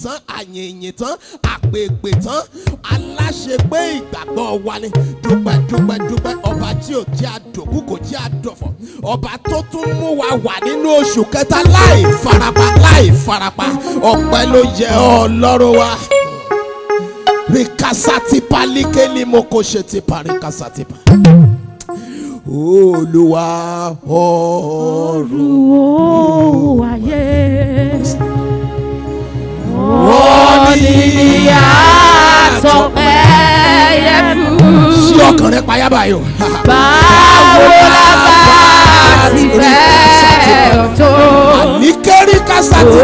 tán, àyìnyìn tán, àpèpè tán, aláṣepé ìgbàgbọ́ wa ni. Dúpẹ́ dúpẹ́ dúpẹ́, ọba tí ò jẹ́ àdòkú kò jẹ́ àdọ̀fọ̀, ọba tó tún mú wa wà nínú oṣù kẹta láì farapa, ọpẹ́ ló yẹ Ọlọ́run wa. Rikasatipa likeli mokoshetipa rikasatipa. Olúwa ọ̀run ayé. Wọ́n ní àtọ̀pẹ́ yẹ fún. Sí ọkàn rẹ payá báyìí o. Báwo la bá ti fẹ́ tó? Àníkẹ́rí kásátì.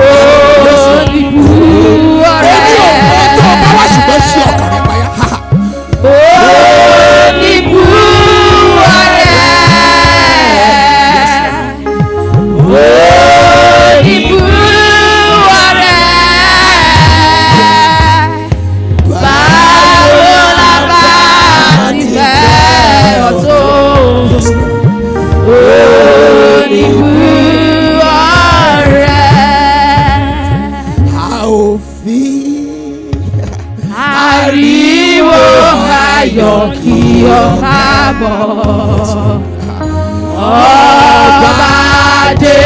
Olùbú ọ̀rẹ́. Èmi ò mọ̀ tó bá wá ṣùgbọ́n sí ọkàn rẹ payá. Olùbú ọ̀rẹ́. Olùbú ọ̀rẹ́. Báwo la bá ti fẹ́ tó? Olùbú ọ̀rẹ́. A ò fi Ariwo ayọ̀ kí o káàbọ̀. Ọba dé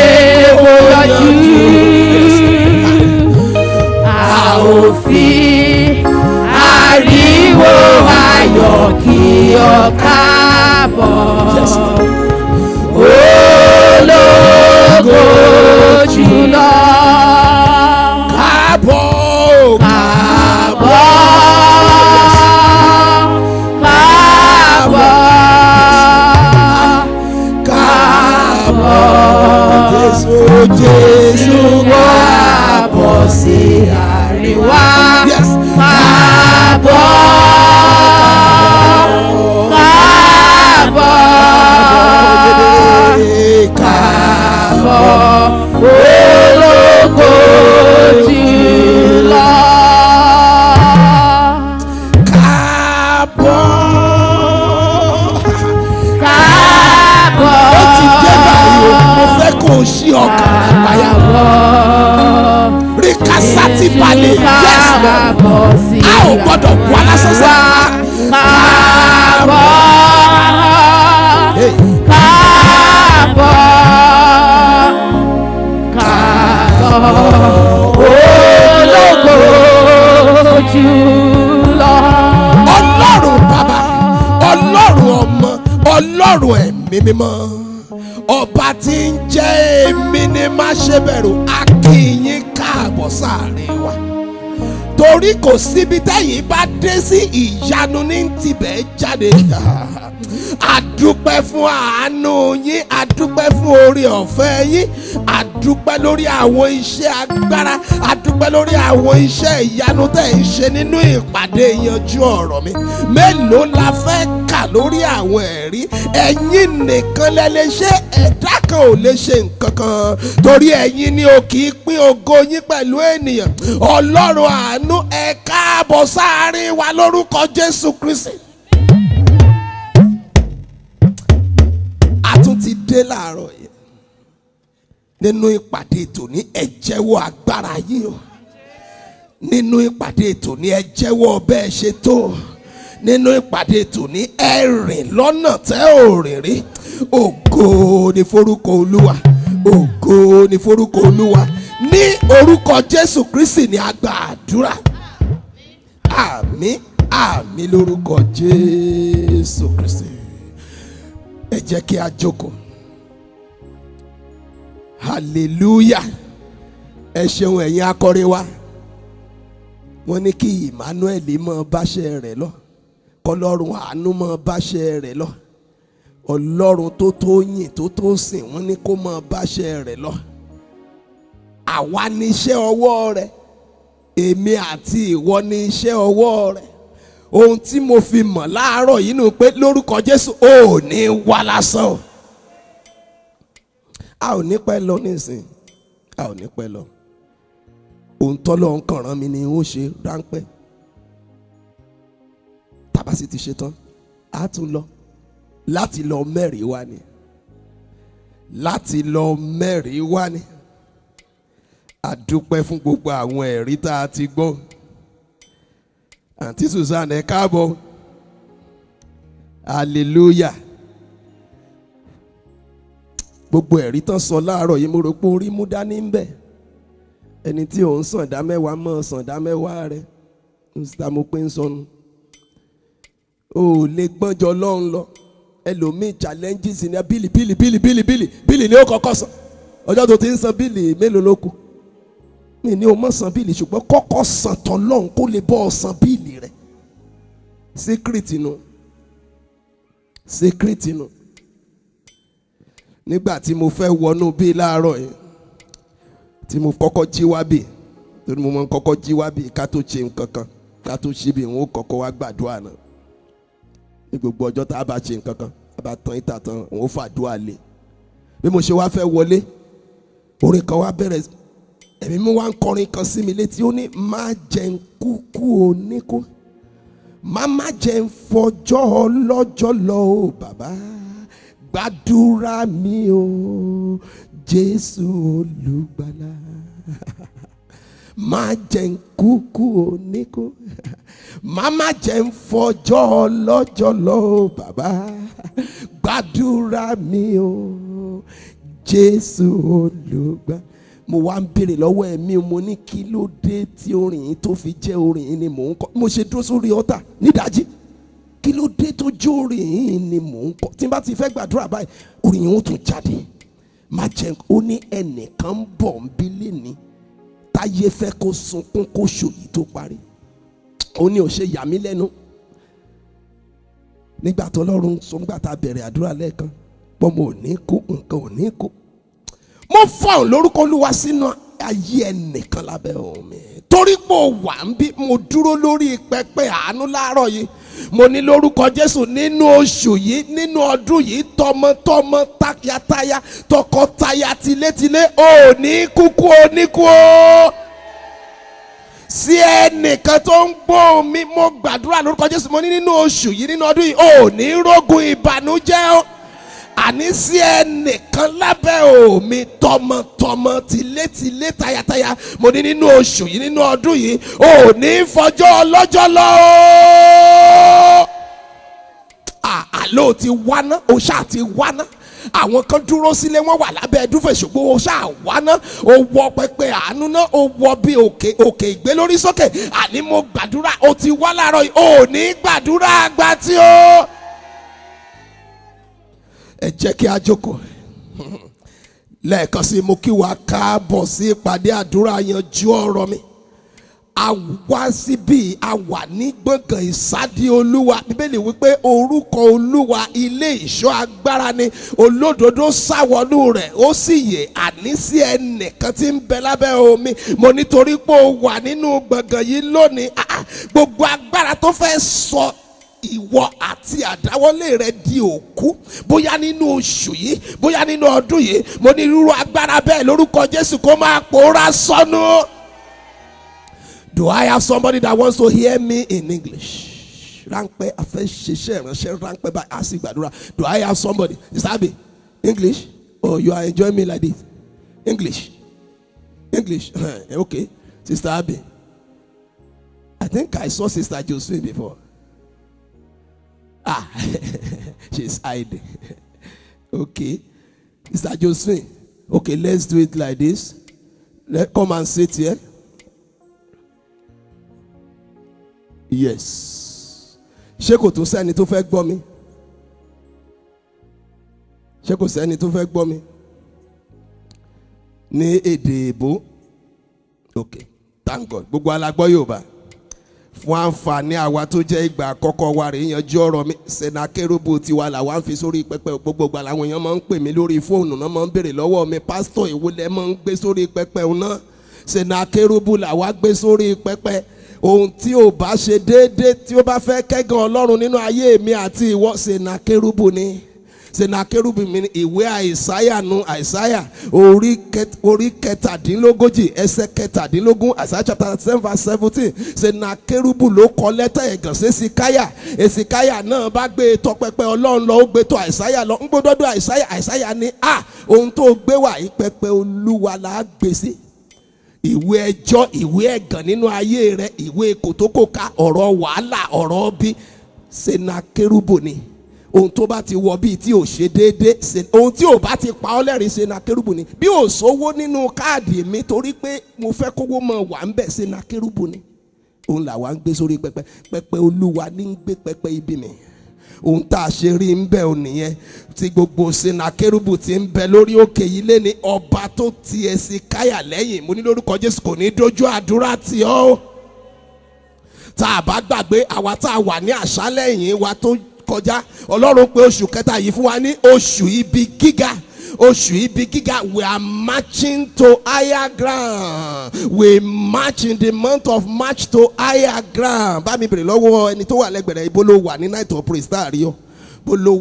ojú. A ò fi ariwo ayọ̀ kí o káàbọ̀. Ológo jùlọ. káàbọ̀. Jésù wá bọ̀ sí àríwá. Káàbọ̀, káàbọ̀, káàbọ̀, ológo jùlọ. Káàbọ̀. Káàbọ̀. Ó ti dé báyìí o, mo fẹ́ kó o ṣí ọkàn rẹ payá. Rikasati balẹ̀, yes Lord. A ò gbọ́dọ̀ bu alásọ́sọ́. Káàbọ̀, káàbọ̀, káàbọ̀, ológo jùlọ. Ọlọ́run bàbá, Ọlọ́run ọmọ, Ọlọ́run ẹ̀mí mímọ́. Ọba tí ń jẹ́ èmi ni má ṣe bẹ̀rù, a kí yín káàbọ̀ sáàrin wa. Torí kò síbi tẹ́yìn bá dé sí ìyanu ní tibẹ̀ jáde. Àdúpẹ́ fún àánú yín, àdúpẹ́ fún oore ọ̀fẹ́ yín, àdúpẹ́ lórí àwọn iṣẹ́ agbára, àdúpẹ́ lórí àwọn iṣẹ́ ìyanu tẹ̀ ń ṣe nínú ìpàdé yanjú ọ̀rọ̀ mi. Mélòó la fẹ́ kà lórí àwọn ẹ̀rí? Ẹ̀yin nìkan lẹ lè ṣe, ẹ̀dá kan ò lè ṣe nǹkan kan, torí ẹ̀yin ni o kì í pín ògo yín pẹ̀lú ènìyàn. Ọlọ́run àánú, ẹ káàbọ̀ sáàrin wa lórúkọ Jésù Kristi. A tún ti dé láàárọ̀ yìí nínú ìpàdé tòní, ẹ jẹ́wọ́ agbára yín o. Nínú ìpàdé tòní, ẹ jẹ́wọ́ bẹ́ẹ̀ ṣe tó. Nínú ìpàdé tòní, ẹ rìn lọ́nà tẹ́ ò rìn rí. Ògo ni forúkọ Olúwa, ògo ni forúkọ Olúwa. Ní orúkọ Jésù Kristi ni a gba àdúrà. Àmín, àmín lórúkọ Jésù Kristi. Ẹ jẹ́ kí a jókòó. Hallelujah. Ẹ ṣeun ẹ̀yin akọrin wa. Wọ́n ní kí Emmanuel mọ báṣẹ́ rẹ̀ lọ, kọlọ́run àánú mọ báṣẹ́ rẹ̀ lọ, Ọlọ́run tó tó yìn tó tó sìn, wọ́n ní kó mọ báṣẹ́ rẹ̀ lọ. Àwa ní iṣẹ́ ọwọ́ rẹ̀, èmi àti ìwọ ní iṣẹ́ ọwọ́ rẹ̀. Ohun tí mo fi mọ̀ láàárọ̀ yìí nù pé lórúkọ Jésù ò ní wá lásán o. A ò ní pẹ́ lọ nísìn, a ò ní pẹ́ lọ. Ohun tọ́lọ́ ń kàn rán mi ni ó ṣe ráńpẹ́. Tàbá sì ti ṣe tán, a tún lọ láti lọ mẹ́rìí wá ni. Láti lọ mẹ́rìí wá ni. A dúpẹ́ fún gbogbo àwọn ẹ̀rí tá a ti gbọ́. Àǹtí Susan ẹ káàbọ̀. Hallelujah. Gbogbo ẹ̀rí tán sọ láàárọ̀ yìí mo rò pé orí mú dání ń bẹ̀. Ẹni tí ò ń sàn dá mẹ́wàá mọ́ sàn dá mẹ́wàá rẹ̀. Mr. mo pé ń sọnù. O ò lè gbọ́njọ lọ́hùn lọ. Ẹlòmíì challenges ní bílì ni ó kọ́kọ́ san. Ọjọ́ tó ti ń san bílì mélòó ló kù? Mi ní o mọ̀ san bílì ṣùgbọ́n kọ́kọ́ san tán lọ́hùn kó lè bọ́ ọ san bílì rẹ̀. Secret inú. Secret inú. Nígbà tí mo fẹ́ wọnú bí láàárọ̀ yìí tí mo kọ́kọ́ jí wá bí torí mo mọ̀ kọ́kọ́ jí wá bí ká tó ṣe nǹkan kan ká tó ṣe bí wọn ó kọ́kọ́ wá gbàdúrà náà ní gbogbo ọjọ́ tá a bá ṣe nǹkan kan a bá tán ìta tán wọn ó fàdúrà lé bí mo ṣe wá fẹ́ wọlé orin kan wá bẹ̀rẹ̀ ẹ̀mí mi wá ń kọrin kan sí mi létí ó ní má jẹ́ ń kúkú oníkú má jẹ́ ń fọjọ́ ọlọ́jọ́ lọ o bàbá gbàdúrà mi o Jésù olùgbàlà má jẹ́ ń kúkú oníkú má jẹ́ ń fọjọ́ ọlọ́jọ́ lọ o bàbá gbàdúrà mi o Jésù olùgbàlà. Mo wá ń béèrè lọ́wọ́ ẹ̀mí mo ní kí ló dé tí orin yìí tó fi jẹ́ orin yìí ni mò ń kọ mo ṣe dúró sórí ọ̀tà nídàájí kí ló dé tó jó orin yìí ni mò ń kọ tí n bá ti fẹ́ gbàdúrà báyìí orin yìí ó tún jáde má jẹ́ ó ní ẹnìkan ń bọ̀ ń bí lẹ́ni táyé fẹ́ kó sunkún kó ṣòyí tó parí ó ní ò ṣe yà mí lẹ́nu nígbà tó lọ́run sọ nígbà tá a bẹ̀rẹ̀ àdúrà lẹ́ẹ̀kan pọ́nmọ́ ò ní kú nǹkan ò ní kú mo fọ́n lórúkọ Olúwa sínú ayé ẹnìkan lábẹ́ omi torí pé ó wà ń bí mo dúró lórí pẹpẹ àánú láàárọ̀ yìí mo ní lórúkọ Jésù nínú oṣù yìí nínú ọdún yìí tọmọtọmọ tayátayá tọkọtaya tilétilé ò ní kúkú oníkú o sí ẹnìkan tó ń gbọ́ mi mo gbàdúrà lórúkọ Jésù mo ní nínú oṣù yìí nínú ọdún yìí ò ní rógun ìbànújẹ́ o àní sí ẹnìkan lábẹ́ omi tọmọtọmọ tilétilé tayátayá mo ní nínú oṣù yìí nínú ọdún yìí ò ní fọjọ́ ọlọ́jọ́ lọ àlọ́ ti wáná o ṣáà ti wáná àwọn kan dúró sílé wọn wà lábẹ́ ẹdúfẹ́ ṣùgbọ́n o ṣáà wáná o wọ pẹpẹ àánú náà o wọ bí òkè ìgbé lórí sókè àní mo gbàdúrà o ti wá láàárọ̀ yìí ò ní gbàdúrà àgbà tí o. Ẹ jẹ́ kí a jókòó lẹ́ẹ̀kan sí mo kí wa káàbọ̀ sí ìpàdé àdúrà yanjú ọ̀rọ̀ mi a wá síbí a wà ní gbọ̀ngàn ìsádi Olúwa Bíbélì wípé orúkọ Olúwa ilé ìṣọ́ agbára ni olódodo sáwọnú rẹ̀ ó sì yè àní sí ẹnìkan tí ń bẹ lábẹ́ omi mo nítorí pé o wà nínú gbọ̀ngàn yìí lónìí gbogbo agbára tó fẹ́ sọ ìwọ àti àdáwọ́lé rẹ di òkú bóyá nínú oṣù yìí bóyá nínú ọdún yìí mo ní irú agbára bẹ́ẹ̀ lórúkọ Jésù kó máa pòórá sọnù. Do I have somebody that wants to hear me in English? Ráńpẹ́ afẹ́ ṣiṣẹ́ ìránṣẹ́ ráńpẹ́ báyìí á sì gbàdúrà. Do I have somebody? Sister Abi, English? Oh, you are enjoying me like this? English? Okay. Sister Abi, I think I saw Sister Josephine before. She's hiding. Okay. Sister Josephine. Okay, let's do it like this. Come and sit here. Yes. Ṣé kò tó sẹ́ni tó fẹ́ gbọ́ mi? Ṣé kò sẹ́ni tó fẹ́ gbọ́ mi? Ní èdè èbó. Okay. Thank God. Gbogbo alágbọ́ Yorùbá. Fún àǹfààní àwa tó jẹ́ ìgbà àkọ́kọ́ wa rèé yanjú ọ̀rọ̀ mi Senakérúbù tiwa làwa ń fi sórí pẹpẹ gbogbo ìgbà làwọn èèyàn máa ń pè mí lórí fóònù náà máa ń béèrè lọ́wọ́ mi pásítọ̀ èwo lẹ máa ń gbé sórí pẹpẹ náà Senakérúbù làwa gbé sórí pẹpẹ ohun tí ò bá ṣe déédéé tí ó bá fẹ́ kẹ́gàn Ọlọ́run nínú ayé mi àti ìwọ Senakérúbù ni Senakérúbù mi ìwé àìsáyà nu àìsáyà orí kẹtàdínlógójì ẹsẹ̀ kẹtàdínlógún àìsáyà chapter 7 verse 17 Senakérúbù ló kọ lẹ́tà ẹ̀gàn sí Èsìkáyà náà bá gbé tọpẹpẹ Ọlọ́run lọ ó gbé tọ àìsáyà lọ ń gbódọ́dọ̀ àìsáyà ní ohun tó gbé wà yìí pẹpẹ Olúwa là á gbé sí ìwé ẹjọ́, ìwé ẹ̀gàn nínú ayé rẹ, ìwé kòtókòká, ọ̀rọ̀ wàhálà, ọ̀rọ̀ bí Senakérúbù ni. Ohun tó bá ti wọ bíi tí ò ṣe déédé, ohun tí ò bá ti pa ọ́ lẹ́rìn Senakérúbù ni. Bí ò sówó nínú káàdì mi torí pé mo fẹ́ kówó mọ̀ wà ń bẹ̀, Senakérúbù ni. Òun làwa ń gbé sórí pẹpẹ, pẹpẹ Olúwa ní ń gbé pẹpẹ ibi mi. Ohun tá a ṣe rí ń bẹ ò nìyẹn, tí gbogbo Senakérúbù ti ń bẹ lórí òkè yìí lé ní ọba tó ti Hesekiah lẹ́yìn. Mo ní lórúkọ Jésù kò ní dojú àdúrà tì ọ́. Tá a bá gbàgbé àwa tá a wà ní àṣálẹ́ yìí wa tó kọjá, Ọlọ́run pé oṣù kẹta yìí fún wa ní oṣù ibi gíga. Oṣù ibi gíga, we are marching to higher ground. We march in the month of March to higher ground. Bá mi bèrè lọ́wọ́ ẹni tó wà lẹ́gbẹ̀rẹ̀, ibo ló wà ní night of praise táàrí ọ. Bó ló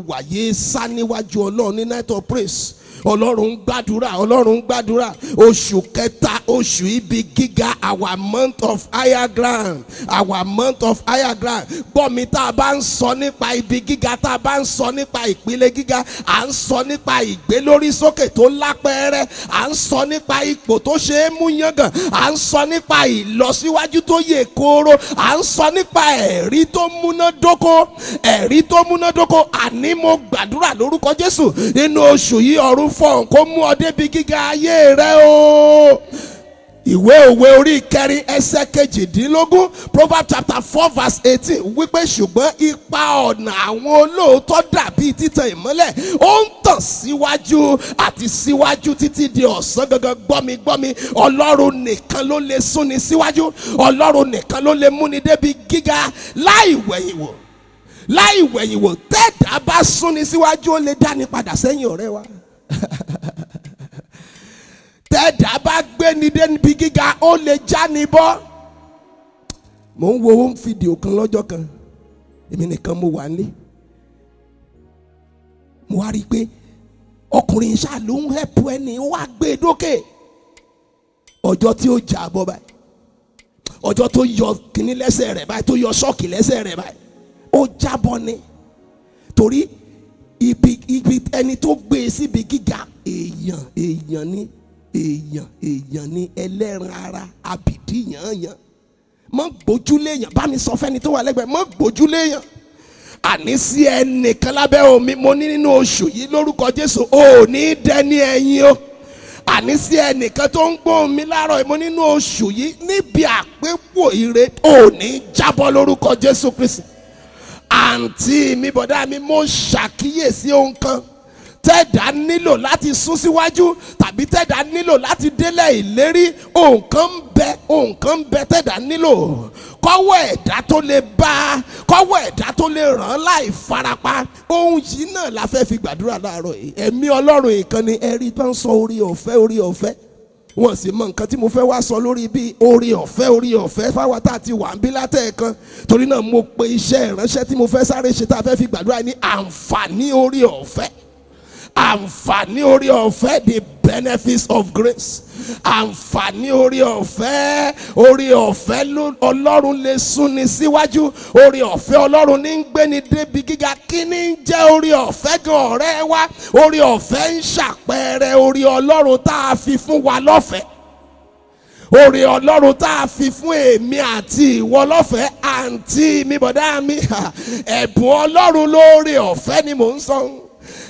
wà yé sá níwájú Ọlọ́run ní night of praise. Ọlọ́run ń gbàdúrà. Oṣù kẹta, oṣù ibi gíga, our month of higher ground. Our month of higher ground. Gbọ́ mi, tá a bá ń sọ nípa ibi gíga, tá a bá ń sọ nípa ìpele gíga, à ń sọ nípa ìgbélórísókè tó lápẹẹrẹ, à ń sọ nípa ipò tó ṣe é mú yangàn, à ń sọ nípa ìlọsíwájú tó yè kooro, à ń sọ nípa ẹ̀rí tó múnádóko. Àní mo gbàdúrà lórúkọ Jésù nínú oṣù yìí, ọ̀run fọ̀hún kó mú ọ débi gíga ayé rẹ o. Ìwé Òwe orí ìkẹrin ẹsẹ̀ kejìdínlógún, Proverbs chapter 4 verse 18 wípé ṣùgbọ́n ipa ọ̀nà àwọn olóòótọ́ dàbí títan ìmọ́lẹ̀, ó ń tàn síwájú àti síwájú títí di ọ̀sán gangan. Gbọ́mi, Ọlọ́run nìkan ló lè súnni síwájú, Ọlọ́run nìkan ló lè múni débi gíga láì wẹ̀yìn wò. Tẹ́ẹ̀dá bá súnni síwájú, ó lè dáni padà sẹ́yìn, ọ̀rẹ́ wa. Tẹ́ẹ̀dá bá gbé ni dé níbi gíga, ó lè já ni bọ́. Mo ń wo home video kan lọ́jọ́ kan, èmi nìkan mo wà nílé. Mo wá rí i pé ọkùnrin ṣáà ló ń hẹ́pù ẹni, ó wá gbé e dókè. Ọjọ́ tí ó jà bọ́ báyìí, ọjọ́ tó yọ kíní lẹ́sẹ̀ rẹ̀ báyìí, tó yọ ṣọ́ọ̀kì lẹ́sẹ̀ rẹ̀ báyìí, ó jábọ́ ni. Torí ibi ẹni tó gbé e síbi gíga, èèyàn ni ẹlẹ́ran ara, àbìdí yànyàn. Mọ́ gbójúlé èèyàn, bá mi sọ fẹ́ni tó wà lẹ́gbẹ̀ẹ́, mọ́ gbójúlé èèyàn. Àní sí ẹnìkan lábẹ́ omi, mo ní nínú oṣù yìí lórúkọ Jésù, ò ní dẹni ẹ̀yìn o. Àní sí ẹnìkan tó ń gbóhùn mi láàárọ̀, mo nínú oṣù yìí níbi àpépò ire, ò ní jábọ́ lórúkọ Jésù Kristi. Àǹtí mi, bọ̀dá mi, mo ṣàkíyèsí ohun kan. Tẹ́ẹ̀dá nílò láti sún síwájú, tàbí tẹ́ẹ̀dá nílò láti délẹ̀ ìlérí. Ohun kan ń bẹ tẹ́ẹ̀dá nílò. Kọ́wọ́ ẹ̀dá tó lè bá, kọ́wọ́ ẹ̀dá tó lè ràn láì farapa. Ohun yìí náà la fẹ́ fi gbàdúrà láàárọ̀ yìí. Ẹ̀mí Ọlọ́run ìkan ni ẹ̀rí bá ń sọ orí ọ̀fẹ́. Wọ́n sì mọ nǹkan tí mo fẹ́ wá sọ lórí bí orí ọ̀fẹ́ fáwọn tá a ti wà ń bí látẹ̀ẹ̀kan. Torí náà mo pe iṣẹ́ ìránṣẹ́ tí mo fẹ́ sáré ṣe, tá a fẹ́ fi gbàdúrà ní àǹfààní orí ọ̀fẹ́. Àǹfààní orí ọ̀fẹ́, the benefits of grace. Àǹfààní orí ọ̀fẹ́, Ọlọ́run lè súnni síwájú. Orí ọ̀fẹ́ Ọlọ́run ní ń gbéni débi gíga. Kí ni ń jẹ́ orí ọ̀fẹ́ gan, ọ̀rẹ́ wa? Orí ọ̀fẹ́ ń ṣàpẹẹrẹ orí Ọlọ́run tá a fi fún wa lọ́fẹ̀ẹ́. Orí Ọlọ́run tá a fi fún èmi àti ìwọ lọ́fẹ̀ẹ́. Àǹtí mi, bọ̀dá mi, ẹ̀bùn Ọlọ́run lórí ọ̀fẹ́ ni mò ń sọ.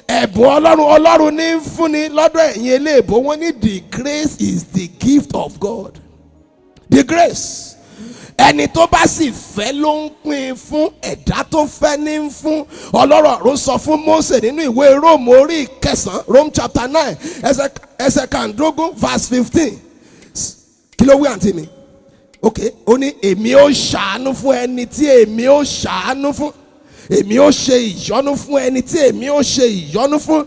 Ẹ̀bùn Ọlọ́run ní ń fúnni lọ́dọ̀ ẹ̀yin eléèbó. Wọ́n ní the grace is the gift of God. The grace. Ẹni tó bá sì fẹ́ ló ń pín fún, ẹ̀dá tó fẹ́ ní ń fún. Ọlọ́run ọ̀run sọ fún Mósè nínú ìwé Róòmù orí ìkẹsàn-án, Rome chapter 9 ẹsẹ̀ kàndógún verse 15. Kí ló wí àǹtí mi? Ok, ó ní èmi ó ṣàánú fún ẹni tí èmi ó ṣàánú fún. Èmi ó ṣe ìyọ́nú fún ẹni tí èmi ó ṣe ìyọ́nú fún.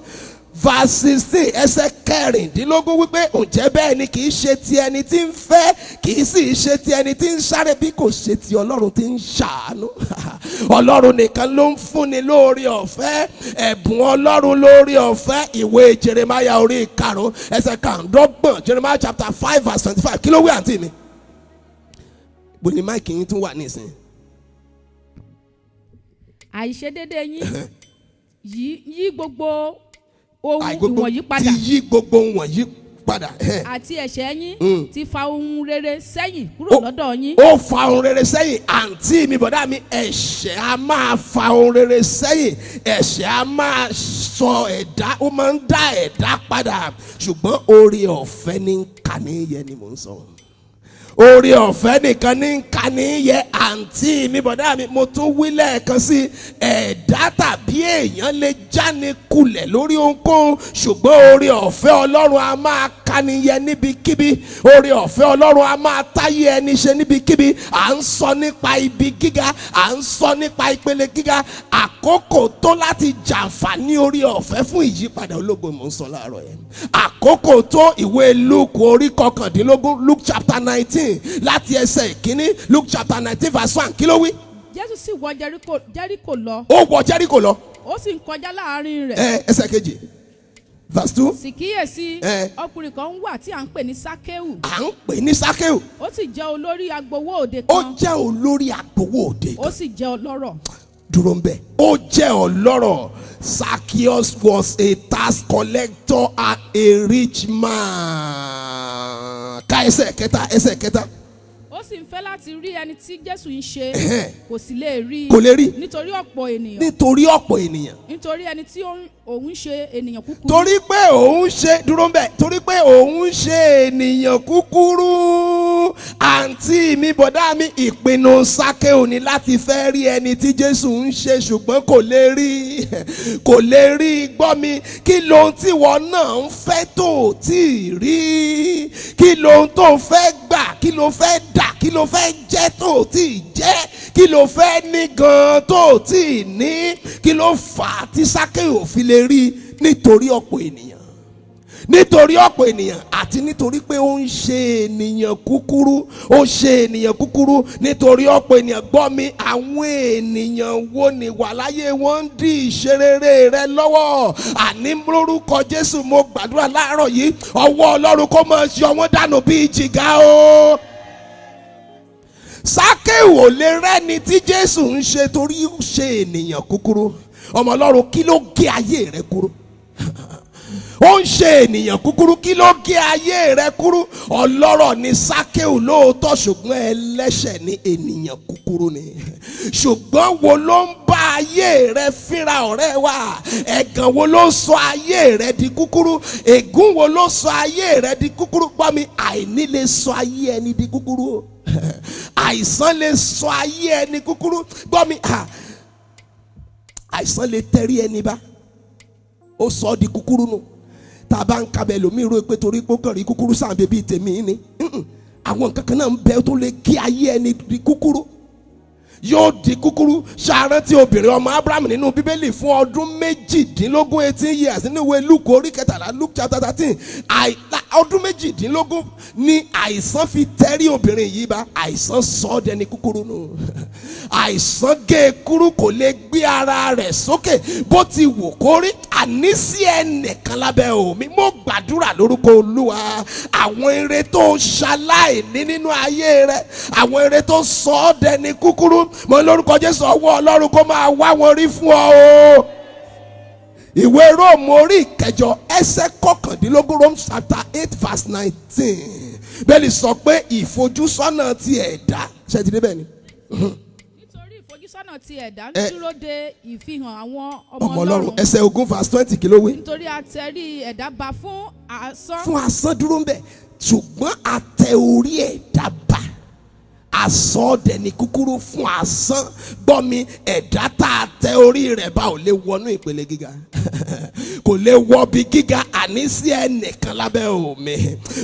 Verse 16 ẹsẹ̀ kẹrìndínlógún wípé ǹjẹ́ bẹ́ẹ̀ ni kì í ṣe ti ẹni tí ń fẹ́, kì í sì ṣe ti ẹni tí ń sáré, bí kò ṣe ti Ọlọ́run tí ń ṣàánú. Ọlọ́run nìkan ló ń fúnni lórí ọ̀fẹ́. Ẹ̀bùn Ọlọ́run lórí ọ̀fẹ́. Ìwé Jeremiah orí ìkarùn ẹsẹ̀ kàndọ́gbọ̀n, Jeremiah chapter 5 verse 25. Kí ló wí àǹtí mi? Bó ni máìkì yín tún wà nísìnyí? Àìṣedédé yín yí gbogbo ohun wọ̀nyí padà. Ti yí gbogbo ohun wọ̀nyí padà. àti ẹ̀ṣẹ̀ yín ti fa ohun rere sẹ́yìn kúrò lọ́dọ̀ yín. ó fa ohun rere sẹ́yìn. àǹtí mi bọ̀dá mi, ẹ̀ṣẹ̀ a máa fa ohun rere sẹ́yìn. ẹ̀ṣẹ̀ a máa sọ ẹ̀dá, ó máa ń dá ẹ̀dá padà. ṣùgbọ́n oore ọ̀fẹ́ ní kàníyẹ ni mò ń sọ. oore ọ̀fẹ́ nìkan ní kàníyẹ. àǹtí mi bọ̀dá mi, mo tún wí lẹ́ẹ̀kan sí, ẹ̀dá tàbí èèyàn lè jáni kulẹ̀ lórí ohunkóhun, ṣùgbọ́n oore ọ̀fẹ́ Ọlọ́run a máa kàníyẹ níbikíbi. oore ọ̀fẹ́ Ọlọ́run a máa táyé ẹni ṣe níbikíbi. à ń sọ nípa ibi gíga, à ń sọ nípa ìpele gíga. àkókò tó láti jàǹfààní oore ọ̀fẹ́ fún ìyípadà ológo mò ń sọ láàárọ̀ yẹn. àkókò tó. ìwé Luke orí 19, Luke chapter 19 láti ẹsẹ̀ ìkíní. Luke chapter 19 verse 1 kí ló wí? Jésù sì wọ Jẹ́ríkò lọ. ó wọ Jẹ́ríkò lọ. ó sì ń kọjá láàrin rẹ̀. ẹsẹ̀ kejì verse 2. sì kíyèsí ọkùnrin kan wà tí à ń pè ní Sákéù. à ń pè ní Sákéù. ó sì jẹ́ olórí agbowó òde ó kan. jẹ́ olórí agbowó òde kan. ó sì jẹ́ ọlọ́rọ̀. dúró ń bẹ̀. ó jẹ́ ọlọ́rọ̀. Zacchaeus was a tax collector and a rich man. ká ẹsẹ̀ kẹta. ó sì ń fẹ́ láti rí ẹni tí Jésù ń ṣe. kò sì lè rí. kò lè rí. nítorí ọ̀pọ̀ ènìyàn. nítorí ẹni tí òun ṣe ènìyàn kúkúrú. torí pé òun ṣe dúró ń bẹ̀. torí pé òun ṣe ènìyàn kúkúrú. àǹtí mi bọ̀dá mi, ìpinnu Sákéù ni láti fẹ́ rí ẹni tí Jésù ń ṣe, ṣùgbọ́n kò lè rí. kò lè rí. gbọ́ mi, kí lohun tí wọ́n náà ń fẹ́ tó tí ì rí? kí lohun tó fẹ́ gbà? kí ló fẹ́ dà? kí ló fẹ́ jẹ́ tó tí ì jẹ́? kí ló fẹ́ ní gan tó tí ì ní? kí ló fà á tí Sákéù ò fi lè rí? nítorí ọ̀pọ̀ ènìyàn. nítorí ọ̀pọ̀ ènìyàn àti nítorí pé ó ń ṣe ènìyàn kúkúrú. ó ṣe ènìyàn kúkúrú nítorí ọ̀pọ̀ ènìyàn. gbọ́ mi, àwọn ènìyàn wo ni wà láyé wọ́n ń dí ìṣerere rẹ lọ́wọ́? àní lórúkọ Jésù mo gbàdúrà láàárọ̀ yìí, ọwọ́ Ọlọ́run kó máa yọ wọ́n dànù bí jìgá o. Sákéù ò lè rẹ́ni tí Jésù ń ṣe torí ó ṣe ènìyàn kúkúrú. ọmọ Ọlọ́run, kí ló gé ayé rẹ kúrú? ó ń ṣe ènìyàn kúkúrú, kí ló gé ayé rẹ kúrú? ọlọ́rọ̀ ni Sákéù lóòótọ́, ṣùgbọ́n ẹlẹ́ṣẹ̀ ni ènìyàn kúkúrú ni. ṣùgbọ́n wo ló ń bá ayé rẹ fínra ọ̀rẹ́ wa? ẹ̀gàn wo ló sọ ayé rẹ di kúkúrú? ègún wo ló sọ ayé rẹ di kúkúrú? gbọ́ mi, àìní lè sọ ayé ẹni di kúkúrú o. àìsàn lè sọ ayé ẹni kúkúrú. gbọ́ mi, àìsàn lè tẹrí ẹni bá, ó sọ ọ́ di kúkúrú nù. tá a bá ń kabẹ̀ lómi ro pé torí pé ó kàn rí kúkúrú sàǹbẹ̀ bíi tèmi ni. àwọn nǹkan kan náà ń bẹ tó lè gé ayé ẹni di kúkúrú. yóò di kúkúrú. ṣàrántí obìnrin ọmọ Abraham nínú Bíbélì fún ọdún 18 years nínú ìwé Luke orí 13, Luke chapter 13. ọdún 18 ni àìsàn fi tẹrí obìnrin yìí bá. àìsàn sọ ọ́ dẹni kúkúrú nù. àìsàn gé e kúrú, kò lè gbé ara rẹ̀ sókè bó ti wù kó rí. àní sí ẹnìkan lábẹ́ omi, mo gbàdúrà lórúkọ Olúwa, àwọn ire tó ṣaláìní nínú ayé rẹ̀, àwọn ire tó sọ ọ́ dẹni kúkúrú, mo lórúkọ Jésù ọwọ́ Ọlọ́run kó máa wá wọn rí fún ọ o. ìwé Róòmù orí 9 ẹsẹ̀ 19, Romans chapter 8 verse 19. bẹ́ẹ̀ni sọ pé ìfojúsọ́nà ti ẹ̀dá ṣe ti dé bẹ́ẹ̀ ni. nítorí ìfojúsọ́nà ti ẹ̀dá ń dúró de ìfihàn àwọn ọmọ Ọlọ́run. ẹsẹ̀ 20 verse 20 kí ló wí? nítorí àtẹ̀rí ẹ̀dá bá fún asán. fún asán dúró ń bẹ̀, ṣùgbọ́n àtẹ orí ẹ̀dá bá asọ́ọ̀dẹ̀ni kúkúrú fún asán. gbọ́ mi, ẹ̀dá tá a tẹ orí rẹ̀ bá ò lè wọnú ìpele gíga. kò lè wọ bí gíga. àní sí ẹnìkan lábẹ́ omi.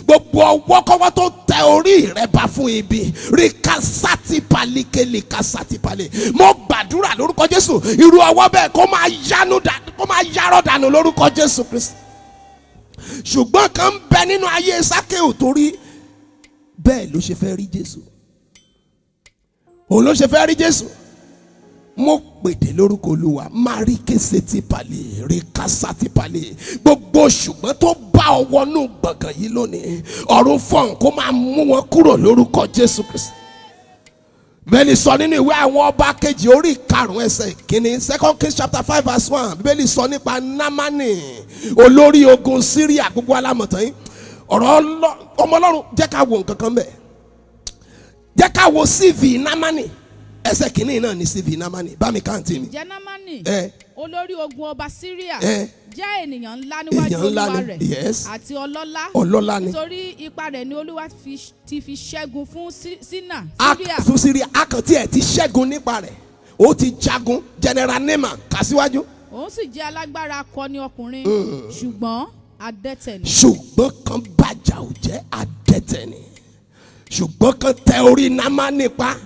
gbogbo ọwọ́kọ́wọ́ tó tẹ orí rẹ̀ bá fún ibi, rí kásátìpalì kélé kásátìpalì. mo gbàdúrà lórúkọ Jésù, irú ọwọ́ bẹ́ẹ̀ kó máa yárọ̀ dànù lórúkọ Jésù Kristi. ṣùgbọ́n kan ń bẹ nínú ayé Sákéù torí bẹ́ẹ̀ ló ṣe fẹ́ rí Jésù. òun ló ṣe fẹ́ rí Jésù. mo pèdè lórúkọ Olúwa, mari keseti palẹ̀ rekasati palẹ̀. gbogbo ṣùgbọ́n tó bá ọ wọnú gbọ̀ngàn yìí lónìí, ọ̀run fọ̀n kó máa mú wọn kúrò lórúkọ Jésù Kristi. bẹ́ẹ̀ni sọ nínú ìwé àwọn ọba kejì orí 5 ẹsẹ̀ 1, 2 Kings chapter 5 verse 1. bíbélì sọ nípa Námánì olórí ogun Síríà, gbogbo alámọ̀tán yìí. ọ̀rọ̀ ọmọ Ọlọ́run jẹ́ ká wo nǹkan kan bẹ́ẹ̀. Jẹ́ ká wo CV Námánì. Ẹsẹ̀ kìíní náà ni CV Námánì. Bá mi káàntì mi. Ǹjẹ́ Námánì olórí ogun ọba Síríà jẹ́ ènìyàn ńlá níwájú èèyàn ńlá Olúwa ni, rẹ̀ yes. àti ọlọ́lá. Ọlọ́lá ni. Nítorí ipa rẹ̀ ni Olúwa ti fi ṣẹ́gun fún Síríà. Fún Síríà akàntí ẹ̀ ti ṣẹ́gun nípa rẹ̀. Ó ti jagun. General Naaman kà síwájú. Òun sì jẹ́ alágbára akọni ọkùnrin. Ṣùgbọ́n adẹ́tẹ̀ ni. Ṣùgbọ́n kan bàjá ò jẹ́ adẹ́tẹ̀ ni. Ṣùgbọ́n kan tẹ orí Námánì pa.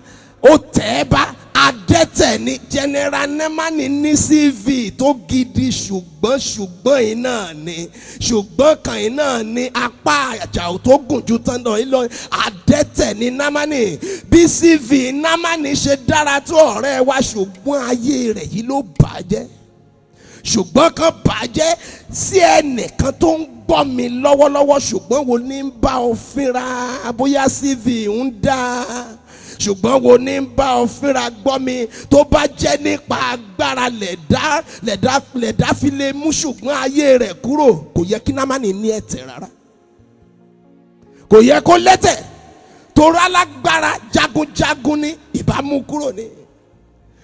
Ó tẹ̀ ẹ́ bá adẹ́tẹ̀ ni. General Naaman ní CV tó gidi ṣùgbọ́n iná ni. Ṣùgbọ́n kan iná ni apá àjàò tó gùn ju tán náà lọ. Adẹ́tẹ̀ ni Námánì. Bí CV Námánì ṣe dára tó ọ̀rẹ́ wa ṣùgbọ́n ayé rẹ̀ yìí ló bàjẹ́. Ṣùgbọ́n kan bàjẹ́ sí ẹnìkan tó ń gbọ́ mi lọ́wọ́lọ́wọ́ ṣùgbọ́n wo ní ń bá ọ fínra bóyá CV ń dá. Ṣùgbọ́n wo ní ń bá ọ fínra gbọ́ mi tó bá jẹ́ nípa agbára lẹ̀dá fi lè mú ṣùgbọ́n ayé rẹ̀ kúrò. Kò yẹ kí Námánì ní ẹ̀tẹ̀ rárá. Kò yẹ kó lẹ́tẹ̀. Torí alágbára jagunjagun ní ìbámu kúrò ní.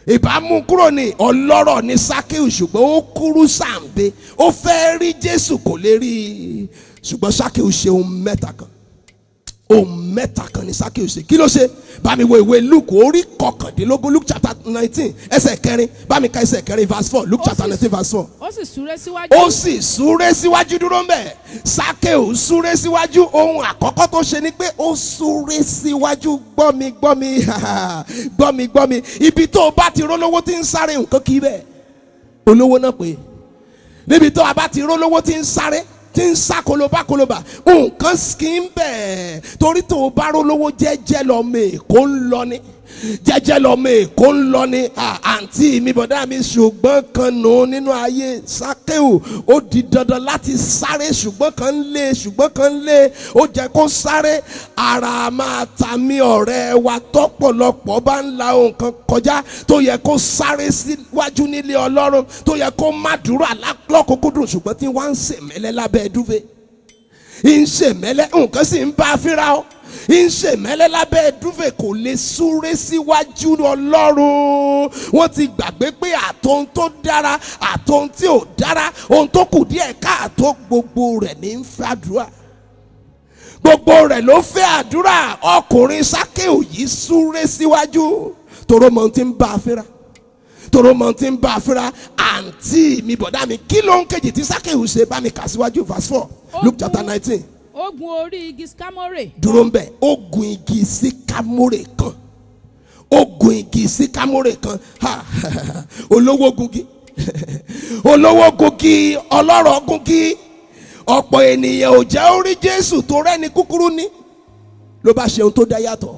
Ìbámu kúrò ní ọlọ́rọ̀ ní Sákéù ṣùgbọ́n ó kúrú sàǹgbé. Ó fẹ́ rí Jésù kò lè rí i. Ṣùgbọ́n Sákéù ṣe ohun mẹ́ta kan. Ohun mẹ́ta kan ní Sákéù ṣe. Kí ló ṣe? Bá mi wo ìwé Luke orí kọkàndínlógún Luke chapter 19 ẹsẹ̀ kẹrin. Bá mi ka ẹsẹ̀ kẹrin verse 4 Luke chapter 19 verse 4. Ó sì súré síwájú. Ó sì súré síwájú dúró mbẹ̀. Sákéù súré síwájú. Ohun àkọ́kọ́ tó ṣe ni pé ó súré síwájú. Gbọ́ mi. Ibi tó o bá ti rólówó tí ń sáré nǹkan kì í bẹ́ẹ̀. Olówó náà pé. Níbi tó o bá ti rólówó tí ń sáré. Tí ń sá koloba nǹkan kì í bẹ̀. Torí tó o bá rólówó jẹ́jẹ́ lọ́mọ Èkó ń lọ ni. Jẹ́jẹ́ lọ́mọ Èkó ń lọ ni. Àǹtí mi bọ̀dá mi ṣùgbọ́n kan nù nínú ayé Sákéù. Ó di dandan láti sáré ṣùgbọ́n kan ń lé. Ó jẹ́ kó sáré. Ara máa ta mí ọ̀rẹ́ wa tọ́pọ̀lọpọ̀ bá ń la nǹkan kọjá. Tó yẹ kó sáré síwájú nílé Ọlọ́run. Tó yẹ kó má dúró lọ́kùnkúndùn ṣùgbọ́n tí wọ́n ń ṣèmẹ́lẹ́ lábẹ́ dúvé. ń ṣèmẹ́lẹ́ nǹkan sì ń bá a fínra ọ́. ń ṣèmẹ́lẹ́ lábẹ́ dúvé kò lè súré síwájú Ọlọ́run. Wọ́n ti gbàgbé pé àtòhun tó dára àtòhun tí ò dára ohun tó kù díẹ̀ káàtó gbogbo rẹ̀ ní ń fẹ́ àdúrà. Gbogbo rẹ̀ ló fẹ́ àdúrà. Ọkùnrin Sákéù yìí súré síwájú. Toró mọ̀ tí ń bá a fínra. Àǹtí mi bọ̀dá mi kí ló ń kejì tí Sákéù ṣe bá mi kà síwájú verse 4 Luke chapter 19. Ó gun orí igi sycamore. Dúró ń bẹ̀. Ó gun igi sycamore kan. Olówó gungi. Ọlọ́rọ̀ gungi. Ọ̀pọ̀ ènìyàn ò jẹ́ orí Jésù tó rẹ́ni kúkúrú ní. Ló bá ṣe ohun tó dá yàtọ̀.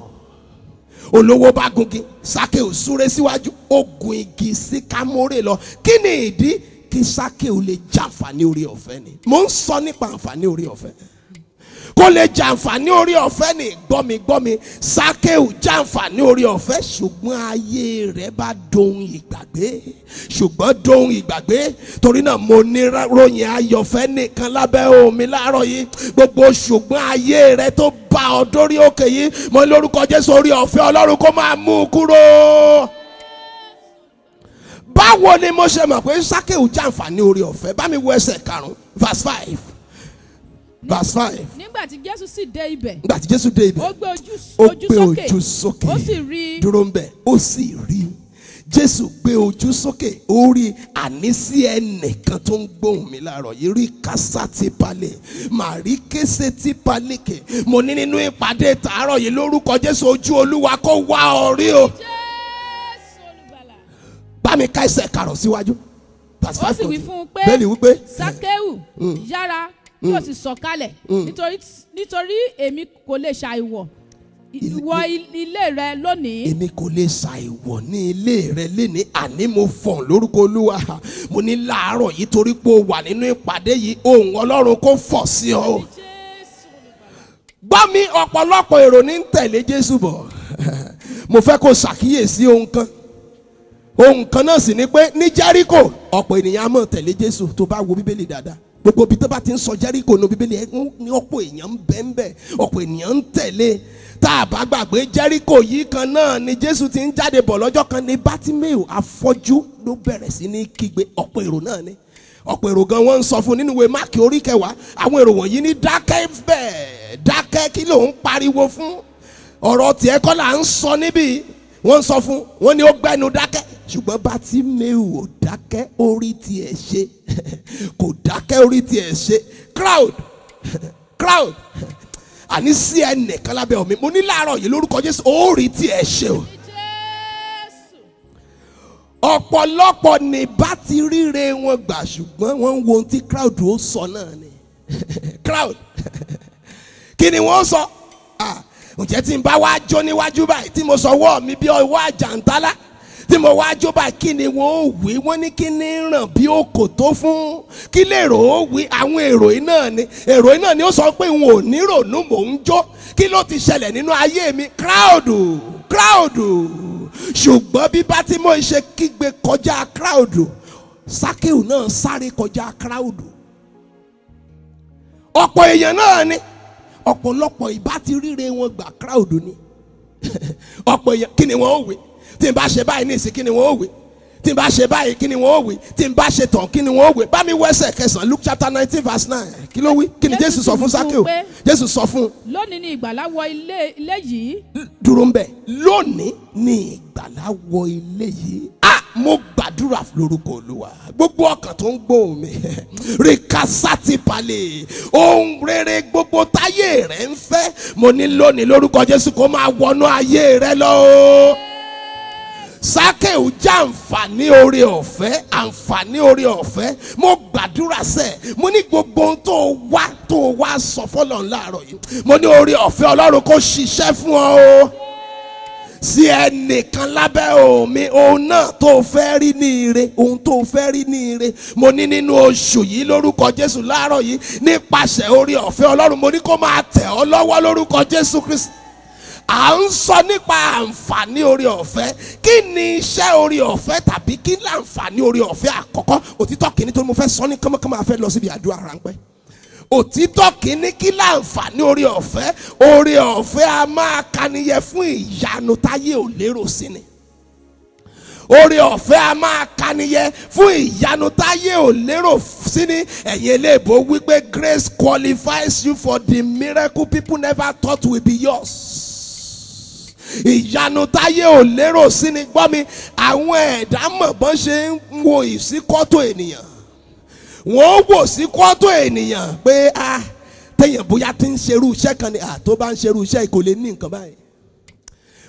Olówó bá gungi. Sákéù súré síwájú. Ó gun igi sycamore lọ. Kí ni ìdí? Kí Sákéù lè jàǹfààní orí ọ̀fẹ́ ni. Mo ń sọ nípa àǹfààní orí ọ̀fẹ́. Kó lè jàǹfààní orí ọ̀fẹ́ ni. Gbọ́ mi. Sákéù jàǹfààní orí ọ̀fẹ́ ṣùgbọ́n ayé rẹ̀ bá dohun ìgbàgbé. Torí náà mo ní ròyìn ayọ̀fẹ́ nìkan lábẹ́ omi láàárọ̀ yìí. Gbogbo ṣùgbọ́n ayé rẹ̀ tó bá ọ dórí òkè yìí. Mo lórúkọ Jésù orí ọ̀fẹ́ Ọlọ́run kó máa mú un kúrò. Báwo ni mo ṣe mọ̀ pé Sákéù jàǹfààní orí ọ̀fẹ́? Bá mi wo ẹsẹ̀ 5 verse 5. Nígbà tí Jésù sì dé ibẹ̀. Ó gbé ojú sókè. Ó sì rí. Dúró ń bẹ̀. Ó sì rí. Jésù gbé ojú sókè. Ó rí ànísí ẹnìkan tó ń gbóhùn mi láàárọ̀ yìí. Rí kásá ti palẹ̀. Màrí kése ti palẹ̀kẹ̀. Mo ní nínú ìpàdé tàárọ̀ yìí lórúkọ Jésù ojú Olúwa kó wá ọ rí o. Bá mi ká ẹsẹ̀ 5 síwájú. Ó sì wí fún un pé bẹ́ẹ̀ni wípé Sákéù yára kí o sì sọ̀kalẹ̀ nítorí èmi kò lè ṣàìwọ̀ wọ ilé rẹ lónìí. Èmi kò lè ṣàìwọ̀ ní ilé rẹ lénìí. Àní mo fọ̀n lórúkọ Olúwa. Mo ní láàárọ̀ yìí torí pé o wà nínú ìpàdé yìí ohùn Ọlọ́run kó fọ̀ sí ọ. Gbọ́ mi ọ̀pọ̀lọpọ̀ èrò ní ń tẹ̀lé Jésù bọ̀. Mo fẹ́ kó ṣàkíyèsí ohun kan náà sì ni pé ní Jẹ́ríkò ọ̀pọ̀ ènìyàn á mọ̀ tẹ̀lé Jésù tó bá wo Bíbélì dáadáa. gbogbo ibi tó bá ti ń sọ Jẹ́ríkò ní Bíbélì ní ọ̀pọ̀ èèyàn ń bẹ ń bẹ, ọ̀pọ̀ ènìyàn ń tẹ̀lé. Tá a bá gbàgbé Jẹ́ríkò yìí kan náà ni Jésù ti ń jáde bọ̀ lọ́jọ́ kan ní Bátíméù afọ́jú ló bẹ̀rẹ̀ sí ní kígbe. Ọ̀pọ̀ èrò náà ni, ọ̀pọ̀ èrò gan wọ́n ń sọ fún nínú ìwé Máàkì orí 10. Àwọn èrò wọ̀nyí ní dákẹ́ bẹ́ẹ̀, dákẹ́, kí ló ń pariwo fún? Ọ̀rọ̀ tiẹ̀ kọ́ là ń sọ níbí. Wọ́n ń sọ fún, wọ́n ní ó gbẹ́nu dákẹ́. Ṣùgbọ́n Bátíméù ò dákẹ́, orí tiẹ̀ ṣe. Kò dákẹ́, orí tiẹ̀ ṣe. Crowd àní sí ẹnìkan lábẹ́ omi, mo ní láàárọ̀ yìí lórúkọ Jésù orí tiẹ̀ ṣe o. Ọ̀pọ̀lọpọ̀ ní bá ti ríre wọn gbà, ṣùgbọ́n wọ́n ń wo ohun tí crowd ó sọ náà ni. Crowd kí ni wọ́n sọ? Ǹjẹ́ tí n bá wá jó níwájú báyìí tí mo sọ ọwọ́ mi bí ọwọ́ àjàntálá, tí mo wá jó báyìí, kí ni wọ́n ó wí? Wọ́n ní kí ni ràn bí òkò tó fún, kí lèrò ó wí? Àwọn èrò yìí náà ni, èrò yìí náà ni ó sọ pé n ò ní rònú, mò ń jó. Kí ló ti ṣẹlẹ̀ nínú ayé mi? Crowd. Ṣùgbọ́n bí Bátíméù ṣe kígbe kọjá crowd, Sákéù náà sáré kọjá crowd. Ọ̀pọ̀ èèyàn náà ni, ọ̀pọ̀lọpọ̀ ìbá ti ríre wọn gbà crowd ni. Ọ̀pọ̀ èèyàn, kí ni wọ́n ó wí? Tí n bá ṣe báyìí ní ìsìn, kí ni wọ́n ó wí? Tí n bá ṣe báyìí, kí ni wọ́n ó wí? Tí n bá ṣe tàn, kí ni wọ́n ó wí? Bá mi wẹ́sẹ̀ 9 Luke chapter 19 verse 9. Kí ló wí? Kí ni Jésù sọ fún Sákéù? Jésù sọ fún. Lónìí ni ìgbàlà wọ ilé yìí. Dúró ń bẹ̀. Lónìí ni ìgbàlà wọ ilé yìí. Mo gbàdúrà lórúkọ Olúwa, gbogbo ọkàn tó ń gbóhùn mi, rìkásátì palẹ̀, ohun rere gbogbo táyé rẹ̀ ń fẹ́, mo ní lónìí lórúkọ Jésù kó máa wọnú ayé rẹ lọ. Sákéù jẹ́ àǹfààní oore ọ̀fẹ́, àǹfààní oore ọ̀fẹ́. Mo gbàdúrà sẹ́, mo ní gbogbo ohun tó wá sọ fọ́lọ́run láàárọ̀ yìí, mo ní oore ọ̀fẹ́ Ọlọ́run kó ṣiṣẹ́ fún ọ o. Sí ẹnìkan lábẹ́ omi, ohun náà tó fẹ́ rí ní ire, ohun tó fẹ́ rí ní ire, mo ní nínú oṣù yìí lórúkọ Jésù láàárọ̀ yìí, nípasẹ̀ oore ọ̀fẹ́ Ọlọ́run, mo ní kó máa tẹ̀ ọ́ lọ́wọ́ lórúkọ Jésù Kristi. À ń sọ nípa àǹfààní oore ọ̀fẹ́. Kí ni iṣẹ́ oore ọ̀fẹ́ tàbí kí ni àǹfààní oore ọ̀fẹ́ àkọ́kọ́? Òtítọ́ kìíní tó mo fẹ́ sọ ní kánmọ́kánmọ́, a fẹ́ lọ síbi àdúrà ráńpẹ́. Òtítọ́ kìíní, kí láǹfààní oore ọ̀fẹ́? Oore ọ̀fẹ́ a máa kaniyẹ fún ìyanu táyé ò lérò sí ni. Oore ọ̀fẹ́ a máa kaniyẹ fún ìyanu táyé ò lérò sí ni. Ẹ̀yin eléèbó wípé grace qualifies you for the miracle people never thought will be yours. Ìyanu táyé ò lérò sí ni. Gbọ́ mi, àwọn ẹ̀dá mọ̀ bọ́n ṣe ń wo ìsíkọ́tò ènìyàn. Wọ́n wò sí kọ́tò ènìyàn pé téèyàn bóyá ti ń ṣerú iṣẹ́ kan ni, tó bá ń ṣerú iṣẹ́ kò lè ní nǹkan báyìí,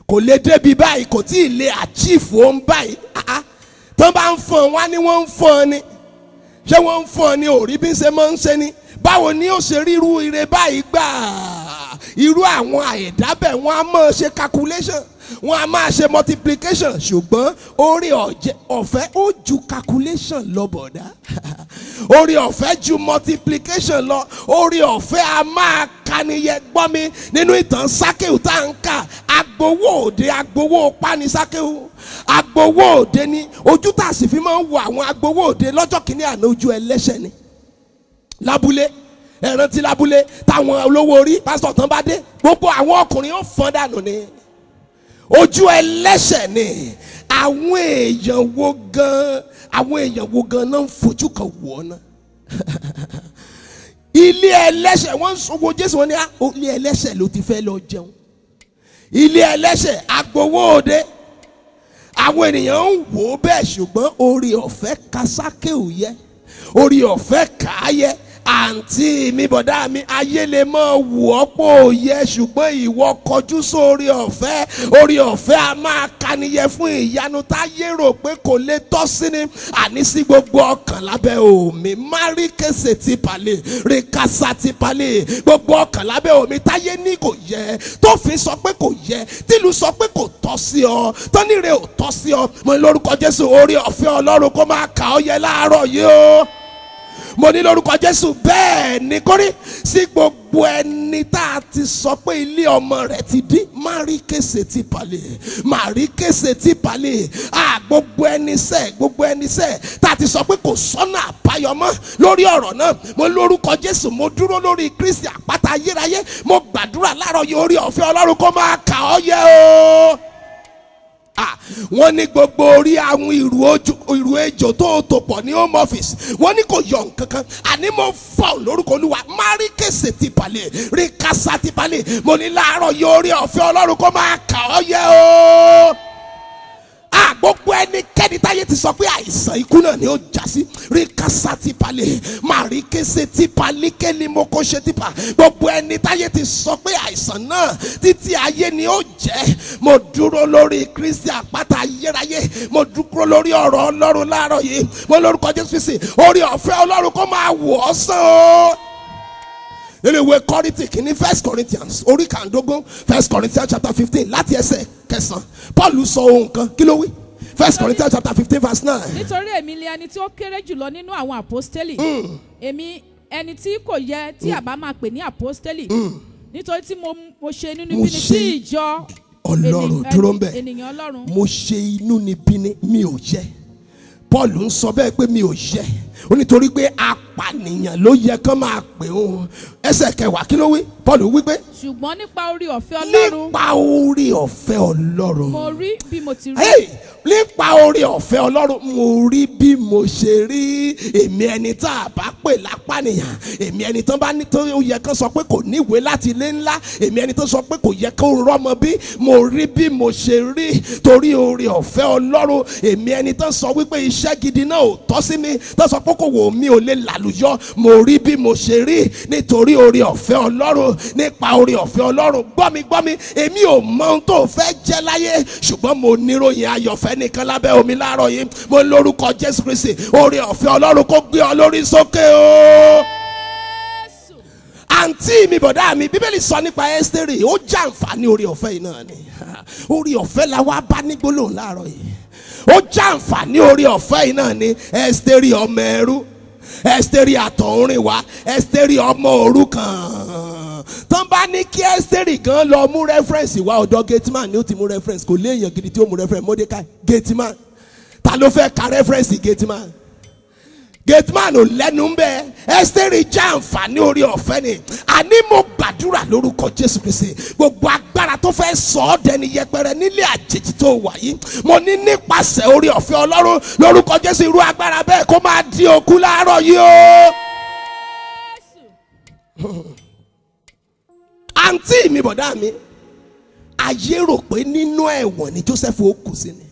kò lè débi báyìí, kò tí ì lè achieve òun báyìí. Tó bá ń fọ́n wá ní wọ́n ń fọ́n ni, ṣé wọ́n ń fọ́n ni òrí bí ń ṣe máa ń ṣe ni? Báwo ni ó ṣe ríru ire báyìí gbà? Irú àwọn àyẹ̀dá bẹ̀ wọ́n á máa ṣe calculation, wọ́n á máa ṣe multiplication, ṣùgbọ́n oore ọ̀fẹ́ ó ju calculation lọ bọ̀dá. Oore ọ̀fẹ́ ju multiplication lọ. Oore ọ̀fẹ́ a máa kaniyẹ. Gbọ́ mi, nínú ìtàn Sákéù tá à ń kà, agbowó òde, agbowó pani Sákéù, agbowó òde ni. Ojú tá a sì fi máa ń wo àwọn agbowó òde lọ́jọ́ kìíní àná, ojú ẹlẹ́ṣẹ̀ ni. Lábúlé, ẹ̀rántí lábúlé táwọn olówó orí pásítọ̀ tán bá dé, gbogbo àwọn ọkùnrin ó fọ́n dànù ni. Ojú ẹlẹ́ṣẹ̀ ni. Àwọn èèyàn wo gan náà ń fojú kan wò ọ́ náà. Ilé ẹlẹ́ṣẹ̀, wọ́n ń sọ wo Jésù, wọ́n ní ilé ẹlẹ́ṣẹ̀ ló ti fẹ́ lọ jẹun. Ilé ẹlẹ́ṣẹ̀, agbowó òde. Àwọn ènìyàn ń wò ó bẹ́ẹ̀, ṣùgbọ́n oore ọ̀fẹ́ ka Sákéù yẹ, oore ọ̀fẹ́ kà á yẹ. Àǹtí mi, bọ̀dá mi, ayé lè mọ̀ wù ọ́ pò yẹ, ṣùgbọ́n ìwọ kọjú sórí ọ̀fẹ́. Oore ọ̀fẹ́ a máa kaniyẹ fún ìyanu táyé rò pé kò lè tọ́ sí ni. Àní sí gbogbo ọkàn lábẹ́ omi, márí kése ti palẹ̀, rìkásá ti palẹ̀, gbogbo ọkàn lábẹ́ omi táyé ní kò yẹ, tó fi sọ pé kò yẹ, tìlú sọ pé kò tọ́ sí ọ, tọ́nìrè ò tọ́ sí ọ. Mo lórúkọ Jésù, oore ọ̀fẹ́ Ọlọ́run kó máa kà ọ́ yẹ láàárọ̀ yìí o. mo ní lórúkọ Jésù bẹ́ẹ̀ ni kórí sí gbogbo ẹni tá a ti sọ pé ilé ọmọ rẹ̀ ti dín márí kése tí palẹ̀ gbogbo ẹni sẹ́ tá a ti sọ pé kò sọ́nà àbáyọ mọ́ lórí ọ̀rọ̀ náà mo lórúkọ Jésù mo dúró lórí Kristi àpáta ayérayé mo gbàdúrà láàárọ̀ yìí orí ọ̀fẹ́ Ọlọ́run kó máa kà ọ́ yẹ o. Wọ́n ní gbogbo orí àwọn ìrù ejò tó tò pọ̀ ní home office wọ́n ní kò yọ nǹkan kan àní mo fọ́ lórúkọ Olúwa márí kése ti palẹ̀ rí kásá ti palẹ̀ mo ní láàárọ̀ yìí orí ọ̀fẹ́ Ọlọ́run kó máa kà ọ́ yẹ o. Gbogbo ẹnikẹ́ni táyé ti sọ pé àìsàn ikú náà ni ó já sí rí kásá ti palẹ̀ màrí kése ti palẹ̀ kéli mo kó ṣe ti pa gbogbo ẹni táyé ti sọ pé àìsàn náà títí ayé ni ó jẹ́ mo dúró lórí Kristi àpáta ayérayé mo dúró lórí ọ̀rọ̀ Ọlọ́run láàárọ̀ yìí mo lórúkọ Jésù Kristi orí ọ̀fẹ́ Ọlọ́run kó máa wò ọ́ sàn o. Nínú ìwé Kọ́ríńtì kìíní 1 Corinthians orí kàndógún 1 Corinthians chapter 15 láti ẹsẹ̀ 9 Paul sọ ohun kan kí ló wí 1 Corinthians chapter 15 verse 9. Nítorí èmi ni ẹni tí ó kéré jùlọ nínú àwọn àpọ́stélì èmi ẹni tí kò yẹ tí àbá máa pè ní àpọ́stélì nítorí tí mo ṣe inúnibíni sí ìjọ Ọlọ́run dúró ń bẹ̀ ènìyàn Ọlọ́run. mo ṣe inúnibíni mi ò yẹ Paul ń sọ bẹ́ẹ̀ pé mi ò yẹ ó nítorí pé apànìyàn ló yẹ kán máa pè ó. Ẹsẹ̀ 10 kí ló wí Paul wí pé. ṣùgbọ́n nípa orí ọ̀fẹ́ Ọlọ́run. nípa orí ọ̀fẹ́ Ọlọ́run. mo rí bí mo ti rí. nípa orí ọ̀fẹ́ Ọlọ́run mo rí bí mo ṣe rí èmi ẹni tá a bá pè lápànìyàn èmi ẹni tán bá ní tó yẹ kán sọ pé kò níwèé láti ilé ńlá èmi ẹni tó sọ pé kò yẹ kó rọ́mọ bí mo rí bí mo ṣe rí torí orí ọ̀fẹ́ Ọlọ́run èmi ẹni tán sọ wípé iṣẹ́ gidi náà ò tọ́ sí mi tán sọ pé kò wò mí ò lè làlùyọ mo rí bí mo ṣe rí nítorí orí ọ̀fẹ́ Ọlọ́run nípa orí ọ̀fẹ́ Ọlọ́run gbọ́ mi èmi ò mọ ohun tó fẹ́ jẹ́ láyé ṣùgbọ́n mo níròyìn ayọ̀fẹ́ nìkan lábẹ́ omi láàárọ̀ yìí mo lórúkọ Jésù Kristi orí ọ̀fẹ́ Ọlọ́run kó gbé ọ lórí sókè o. Àǹtí mi bọ̀dá mi Bíbélì sọ nípa Ẹ́sítérì ó jàǹfààní orí ọ̀fẹ́ yìí náà ni orí ọ̀fẹ́ la wá bá ní gbólóhùn láàárọ̀ yìí ó jàǹfààní orí ọ̀fẹ́ yìí náà ni Ẹ́sítérì ọmọ ẹrú Ẹ́sítérì àtọ̀húnrìnwá Ẹ́sítérì ọmọ òrukàn tán bá ní kí Ẹ́sítérì gan lọ mú rẹ́fẹ́rẹ́nsì wá ọ̀dọ̀ gateman ni ó ti mú rẹ́fẹ́rẹ́nsì kò léèyàn gidi tí ó mú rẹ́fẹ́rẹ́nsì Mọ́dékáì gateman ta ló fẹ́ ka rẹ́fẹ́rẹ́nsì gateman ò lẹ́nu ń bẹ́ Ẹ́sítérì jẹ́ àǹfààní orí ọ̀fẹ́ ni àní mo gbàdúrà lórúkọ Jésù Kristi gbogbo agbára tó fẹ́ sọ ọ́ dẹni yẹpẹrẹ nílé àjèjì tó wà yìí mo ní nípasẹ̀ orí ọ̀fẹ́ Ọlọ́run lórúkọ Jésù irú agbára bẹ́ẹ̀ kó máa di òkú láàárọ̀ yìí o. Àǹtí mi bọ̀dá mi ayé rò pé nínú ẹ̀wọ̀n ni Joseph ó kù sí ni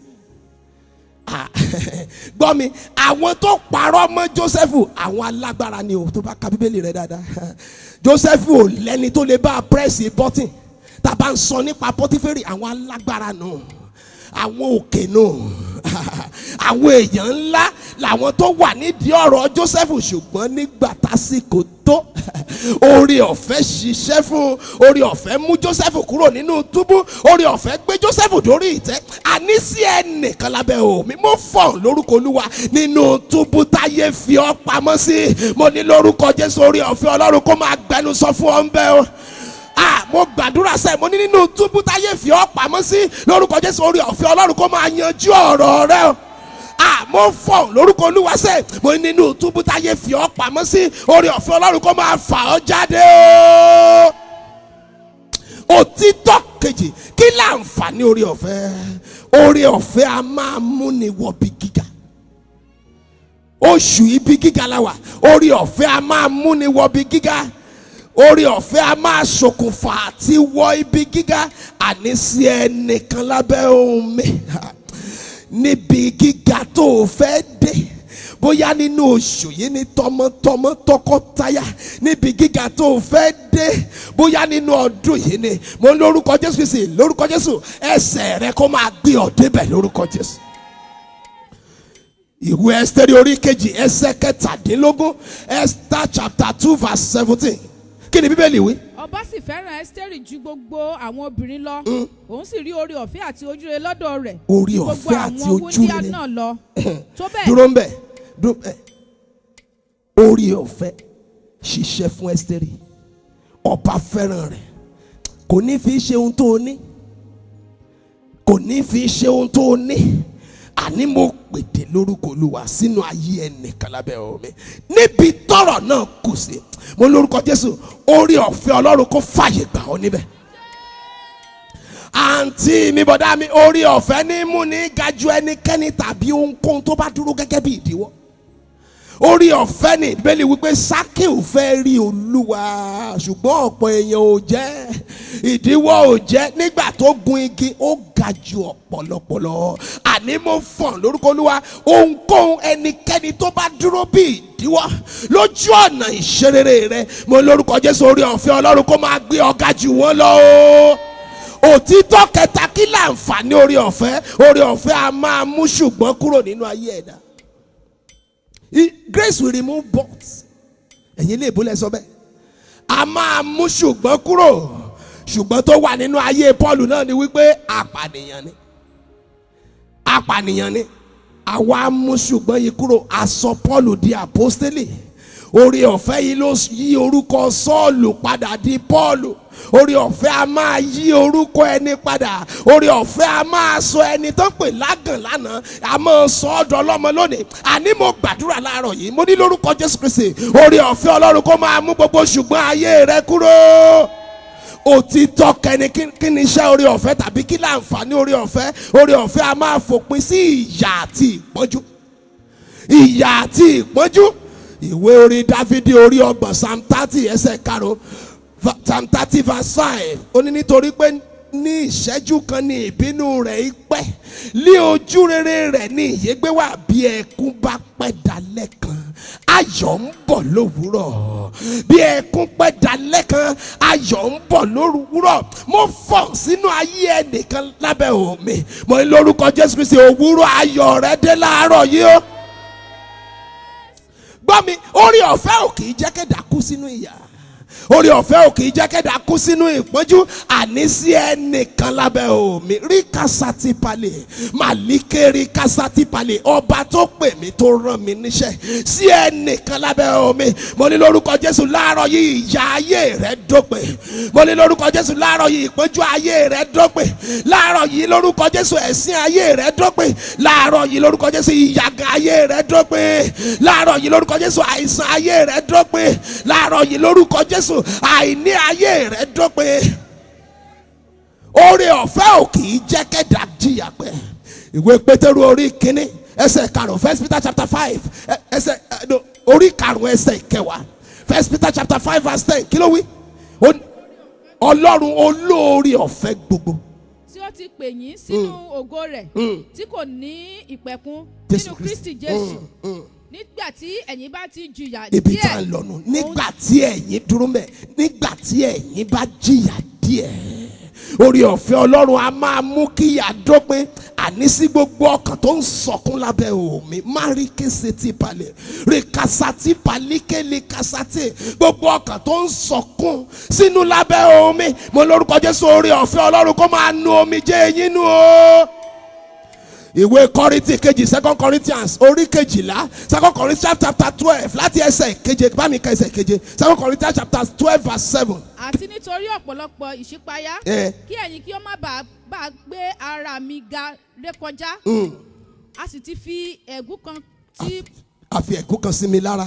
gbọ́ mi àwọn tó parọ́ mọ́ Joseph àwọn alágbára ni o tó bá ka Bíbélì rẹ dáadáa Joseph ò lẹ́ni tó lè bá pírẹ́sì bọ́tìn tàbá ń sọ nípa Pọ́tíférì àwọn alágbára nù àwọn òkè nù àwọn èèyàn ńlá làwọn tó wà nídìí ọ̀rọ̀ Joseph ṣùgbọ́n nígbà tásìkò tó orí ọ̀fẹ́ ṣiṣẹ́ fún orí ọ̀fẹ́ mú Joseph kúrò nínú túbú orí ọ̀fẹ́ gbé Joseph dórí ìtẹ́ àní sí ẹnìkan lábẹ́ omi mo fọ̀ lórúkọ Olúwa nínú túbú táyé fi ọ́ pamọ́ sí mo ní lórúkọ Jésù orí ọ̀fẹ́ Ọlọ́run kó máa gbẹnu sọ fún ọ ń bẹ́ o. Mo gbàdúrà sẹ́ mo ní nínú túbú táyé fi ọ́ pamọ́ sí lórúkọ Jésù orí ọ̀fẹ́ Ọlọ́run kó máa yanjú ọ̀rọ̀ rẹ o. Mo fọ̀ lórúkọ Olúwa sẹ́ mo ní nínú túbú táyé fi ọ́ pamọ́ sí orí ọ̀fẹ́ Ọlọ́run kó máa fà ọ́ jáde o. Òtítọ́ kejì kí láǹfààní orí ọ̀fẹ́ a máa múni wọ̀bi gíga oṣù ibi gíga la wà orí ọ̀fẹ́ a máa múni wọ̀bi gíga orí ọ̀fẹ́ a máa ṣokùnfà àti wọ ibi gíga àní sí ẹnìkan lábẹ́ ohùn mi níbi gíga tó o fẹ́ dé bóyá nínú oṣù yìí ní tọmọtọmọ tọkọtaya níbi gíga tó o fẹ́ dé bóyá nínú ọdún yìí ni mo lórúkọ Jésù Kristi lórúkọ Jésù ẹsẹ̀ rẹ kó máa gbé ọ débẹ̀ lórúkọ Jésù. Ìwé Ẹ́sítérì orí kejì ẹsẹ̀ 17 Esther chapter 2 verse 17 kí ni Bíbélì wí. Ọba sì fẹ́ràn Ẹ́sítérì ju gbogbo àwọn obìnrin lọ òun sì rí orí ọ̀fẹ́ àti ojúrere lọ́dọ̀ rẹ̀ orí ọ̀fẹ́ àti ojúrere náà lọ tó bẹ́ẹ̀ dúró ń bẹ̀ orí ọ̀fẹ́ ṣiṣẹ́ fún Ẹ́sítérì. Ọba fẹ́ràn rẹ̀, kò ní fi ṣe ohun tó ní, kò ní fi ṣe ohun tó ní. Àní mo pèdè lórúkọ Olúwa sínú ayé ẹnìkan lábẹ́ omi níbi tọ́rọ̀ náà kù sí. Mo lórúkọ Jésù, orí ọ̀fẹ́ Ọlọ́run kó fàyè gbà ọ́ níbẹ̀. Àǹtí mi, bọ̀dá mi, orí ọ̀fẹ́ ní mú ní gajú ẹnikẹ́ni tàbí ohunkóhun tó bá dúró gẹ́gẹ́ bí ìdíwọ́. Orí ọ̀fẹ́ ni Bíbélì wípé Sákèù fẹ́ rí Olúwa ṣùgbọ́n ọ̀pọ̀ èèyàn ò jẹ́, ìdíwọ́ ò jẹ́. Nígbà tó gun igi ó ga ju ọ̀pọ̀lọpọ̀ lọ. Àní mo fọ̀n lórúkọ Olúwa, ohunkóhun ẹnikẹ́ni tó bá dúró bí ìdíwọ́ lójú ọ̀nà ìṣerere rẹ, mo lórúkọ Jésù, orí ọ̀fẹ́ Ọlọ́run kó máa gbé ọ ga jù wọ́n lọ o. Òtítọ́ kẹta, kí láǹfààní orí ọ̀fẹ́? Orí ọ̀fẹ́ a máa mú ṣùgbọ́n kúrò nínú ayé ẹ̀dá. Grace will remove but. Ẹ̀yin lè bólẹ̀ sọ bẹ́ẹ̀. A máa mú ṣùgbọ́n kúrò. Ṣùgbọ́n tó wà nínú ayé Paul náà ni wípé apànìyàn ni. Apànìyàn ni. Àwa mú ṣùgbọ́n yìí kúrò. A sọ Paul di apostoli. Orí ọ̀fẹ́ yìí ló yí orúkọ Sọ́ọ̀lù padà di Paul. Orí ọ̀fẹ́ a máa yí orúkọ ẹni padà. Orí ọ̀fẹ́ a máa sọ ẹni tó ń pè lágàn lánàá, a máa sọ ọ́dọ̀ ọlọ́mọ lónìí. Àní mo gbàdúrà láàárọ̀ yìí, mo ní lórúkọ Jésù Kristi, orí ọ̀fẹ́ Ọlọ́run kó máa mú gbogbo ṣùgbọ́n ayé rẹ kúrò. Òtítọ́ kẹni kí ni iṣẹ́ orí ọ̀fẹ́ tàbí kí láǹfààní orí ọ̀fẹ́? Orí ọ̀fẹ́ a máa fòpin sí ìyà àti ìpọ́njú. Ìyà àti ìpọ́njú. Ìwé orin Dáfídì orí 30 Psalm 30 ẹsẹ̀ 5. Psalm 30 verse 5. Ó ní nítorí pé ní ìṣẹ́jú kan ní ìbínú rẹ̀ pẹ́, lé ojú rere rẹ̀ ní ìyégbé wà. Bí ẹkún bá pẹ́ dalẹ́ kan, ayọ̀ ń bọ̀ lówùúrọ̀. Bí ẹkún pẹ́ dalẹ́ kan, ayọ̀ ń bọ̀ lówùúrọ̀. Mo fọ̀ sínú ayé ẹnìkan lábẹ́ omi. Mo ní lórúkọ Jésù Kristi, òwúrọ̀ ayọ̀ rẹ dé láàárọ̀ yìí o. Gbọ́ mi, orí ọ̀fẹ́ ò kì í jẹ́ kẹ́dà kú sínú ìyà. Orí ọ̀fẹ́ ò kì í jẹ́ kẹ́dà kú sínú ìpọ́njú. Àní sí ẹnìkan lábẹ́ omi. Rí kásátì palẹ̀, màlíkè rí kásátì palẹ̀. Ọba tó pè mí tó rán mi níṣẹ́. Sí ẹnìkan lábẹ́ omi. Mo ní lórúkọ Jésù láàárọ̀ yìí ìyà ayé rẹ̀ dópin. Mo ní lórúkọ Jésù láàárọ̀ yìí ìpọ́njú ayé rẹ̀ dópin. Láàárọ̀ yìí lórúkọ Jésù ẹ̀sín ayé rẹ̀ dópin. Láàárọ̀ yìí lórúkọ Jésù ìyàgàn ayé rẹ̀ dópin. Láàárọ̀ yìí lórúkọ Jésù àìsàn ayé rẹ̀ dópin. Láàárọ̀ yìí lórúkọ Jésù àìní ayé rẹ̀ dópin. Oore ọ̀fẹ́ ò kì í jẹ́ kẹ́dà jìyà pẹ́. Ìwé Pétérù orí 1 ẹsẹ̀ 5, 1 Peter chapter 5 ẹsẹ̀ orí 5 ẹsẹ̀ 9. 1 Peter chapter 5 verse 10. Kí ló wí? Ọlọ́run olóore ọ̀fẹ́ gbogbo. Tí ó ti pè yín sínú ògo rẹ̀ tí kò ní ìpẹ̀kun nínú Kristi Jésù. Nígbà tí ẹ̀yin bá ti jìyà díẹ̀. Ibi tá ń lọ́nu. Nígbà tí ẹ̀yin dúró mẹ́. Nígbà tí ẹ̀yin bá jìyà díẹ̀. Orí ọ̀fẹ́ Ọlọ́run a máa mú kí ìyà dópin. Àní sí gbogbo ọkàn tó ń sọkún lábẹ́ omi. Máríkè sétí palẹ̀. Rèkásátì palíkè lè kásátì. Gbogbo ọkàn tó ń sọkún sínú lábẹ́ omi. Mo lórúkọ Jésù, orí ọ̀fẹ́ Ọlọ́run kó máa nu omijé yín nù o. Ìwé Kọ́ríńtì kejì 2 Corinthians orí 12 2 Corinthians chapter 12 láti ẹsẹ̀ keje bá mi ka ẹsẹ̀ keje 2 Corinthians chapter 12 verse 7. Àti nítorí ọ̀pọ̀lọpọ̀ ìṣípayá kí ẹ̀yin kí ó má bàa gbé ara mi ga rékọjá. A sì ti fi ẹ̀gún kan tí a fi ẹ̀gún kan sí mi lára.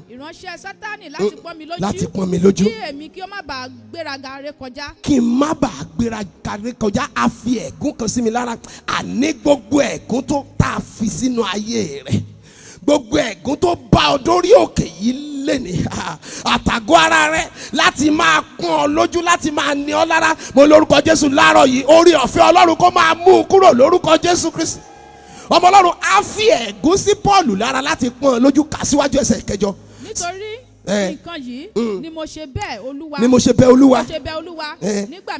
Ìránṣẹ́ Sátánì láti pọ́n mi lójú. Láti pọ́n mi lójú. Kí èmi kí ó má bàa gbéraga rékọjá. Kí n má bàa gbéraga rékọjá. A fi ẹ̀gún kan sí mi lára. Àní gbogbo ẹ̀gún tó tá a fi sínú ayé rẹ̀. Gbogbo ẹ̀gún tó bá ọ dórí òkè yìí lẹ́ni. Àtàgọ́ ara rẹ̀ láti máa pọ́n ọ lójú, láti máa ní ọ lára. Mo lórúkọ Jésù láàárọ̀ yìí, orí ọ̀fẹ́ Ọlọ́run kó máa mú un kúrò lórúkọ Jésù Kristi. Ọmọ Ọlọ́run á fi ẹ̀gún sí Pọ́ọ̀lù lára láti pọ́n lójú kà síwájú ẹsẹ̀ 9. Nítorí nǹkan yìí ni mo ṣe bẹ́ẹ̀ Olúwa. Ni mo ṣe bẹ́ẹ̀ Olúwa. Mo ṣe bẹ́ẹ̀ Olúwa nígbà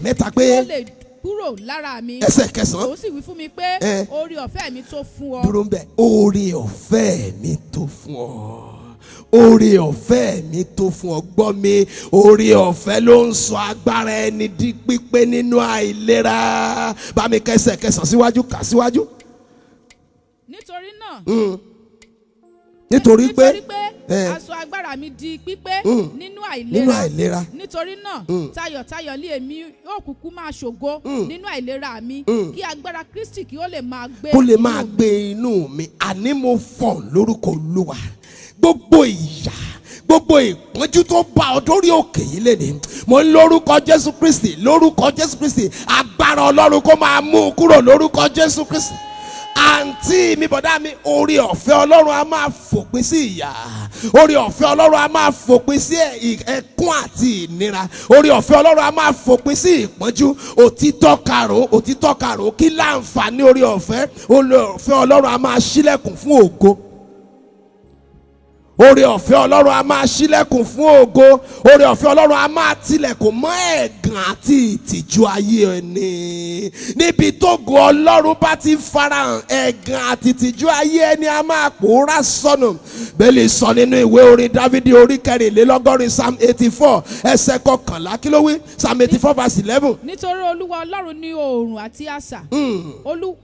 mẹ́ta pé ó lè kúrò lára mi. Ẹsẹ̀ 9. Ó sì wí fún mi pé oore ọ̀fẹ́ mi tó fún ọ. Dúró ń bẹ̀. Oore ọ̀fẹ́ mi tó fún ọ. Oore ọ̀fẹ́ mi tó fún ọ. Gbọ́ mi, oore ọ̀fẹ́ ló ń sọ agbára ẹni di pípé nínú àìlera. Bá mi kẹsẹ̀ 9 síwájú kà síwájú. Nítorí nítorí pé aṣọ agbára mi di pípé nínú àìlera. Nítorí náà tayọ̀tayọ̀ lé èmi yóò kúkú máa ṣògo nínú àìlera mi, kí agbára Kristi kí ó lè máa gbé inú mi. Àní mo fọ̀ lórúkọ Olúwa gbogbo ìyà, gbogbo ìpọ́njú tó bá ọ dórí òkè yìí lénìí, mo ń lórúkọ Jésù Kristi, lórúkọ Jésù Kristi, agbára Ọlọ́run kó máa mú kúrò lórúkọ Jésù Kristi. Àǹtí mi, bọ̀dá mi, orí ọ̀fẹ́ Ọlọ́run a máa fòpin sí ìyà, orí ọ̀fẹ́ Ọlọ́run a máa fòpin sí ẹkún àti ìnira, orí ọ̀fẹ́ Ọlọ́run a máa fòpin sí ìpọ́njú. Òtítọ́ karùn-ún, kí láǹfààní orí ọ̀fẹ́ Ọlọ́run a máa ṣílẹ̀kùn fún ògo. Oore ọ̀fẹ́ Ọlọ́run a máa ṣílẹ̀kùn fún ògo. Oore ọ̀fẹ́ Ọlọ́run a máa tilẹ̀kùn mọ́ ẹ̀gàn àti ìtìjú ayé ẹni. Níbi tógo Ọlọ́run bá ti farahàn, ẹ̀gàn àti ìtìjú ayé ẹni a máa pòórá sọnù. Bẹ́ẹ̀ni sọ nínú ìwé orin Dávidi orí 24 Psalm 84 ẹsẹ̀ 11. Kí ló wí? Psalm 84 verse 11. Nítorí Olúwa Ọlọ́run ní oòrùn àti asà.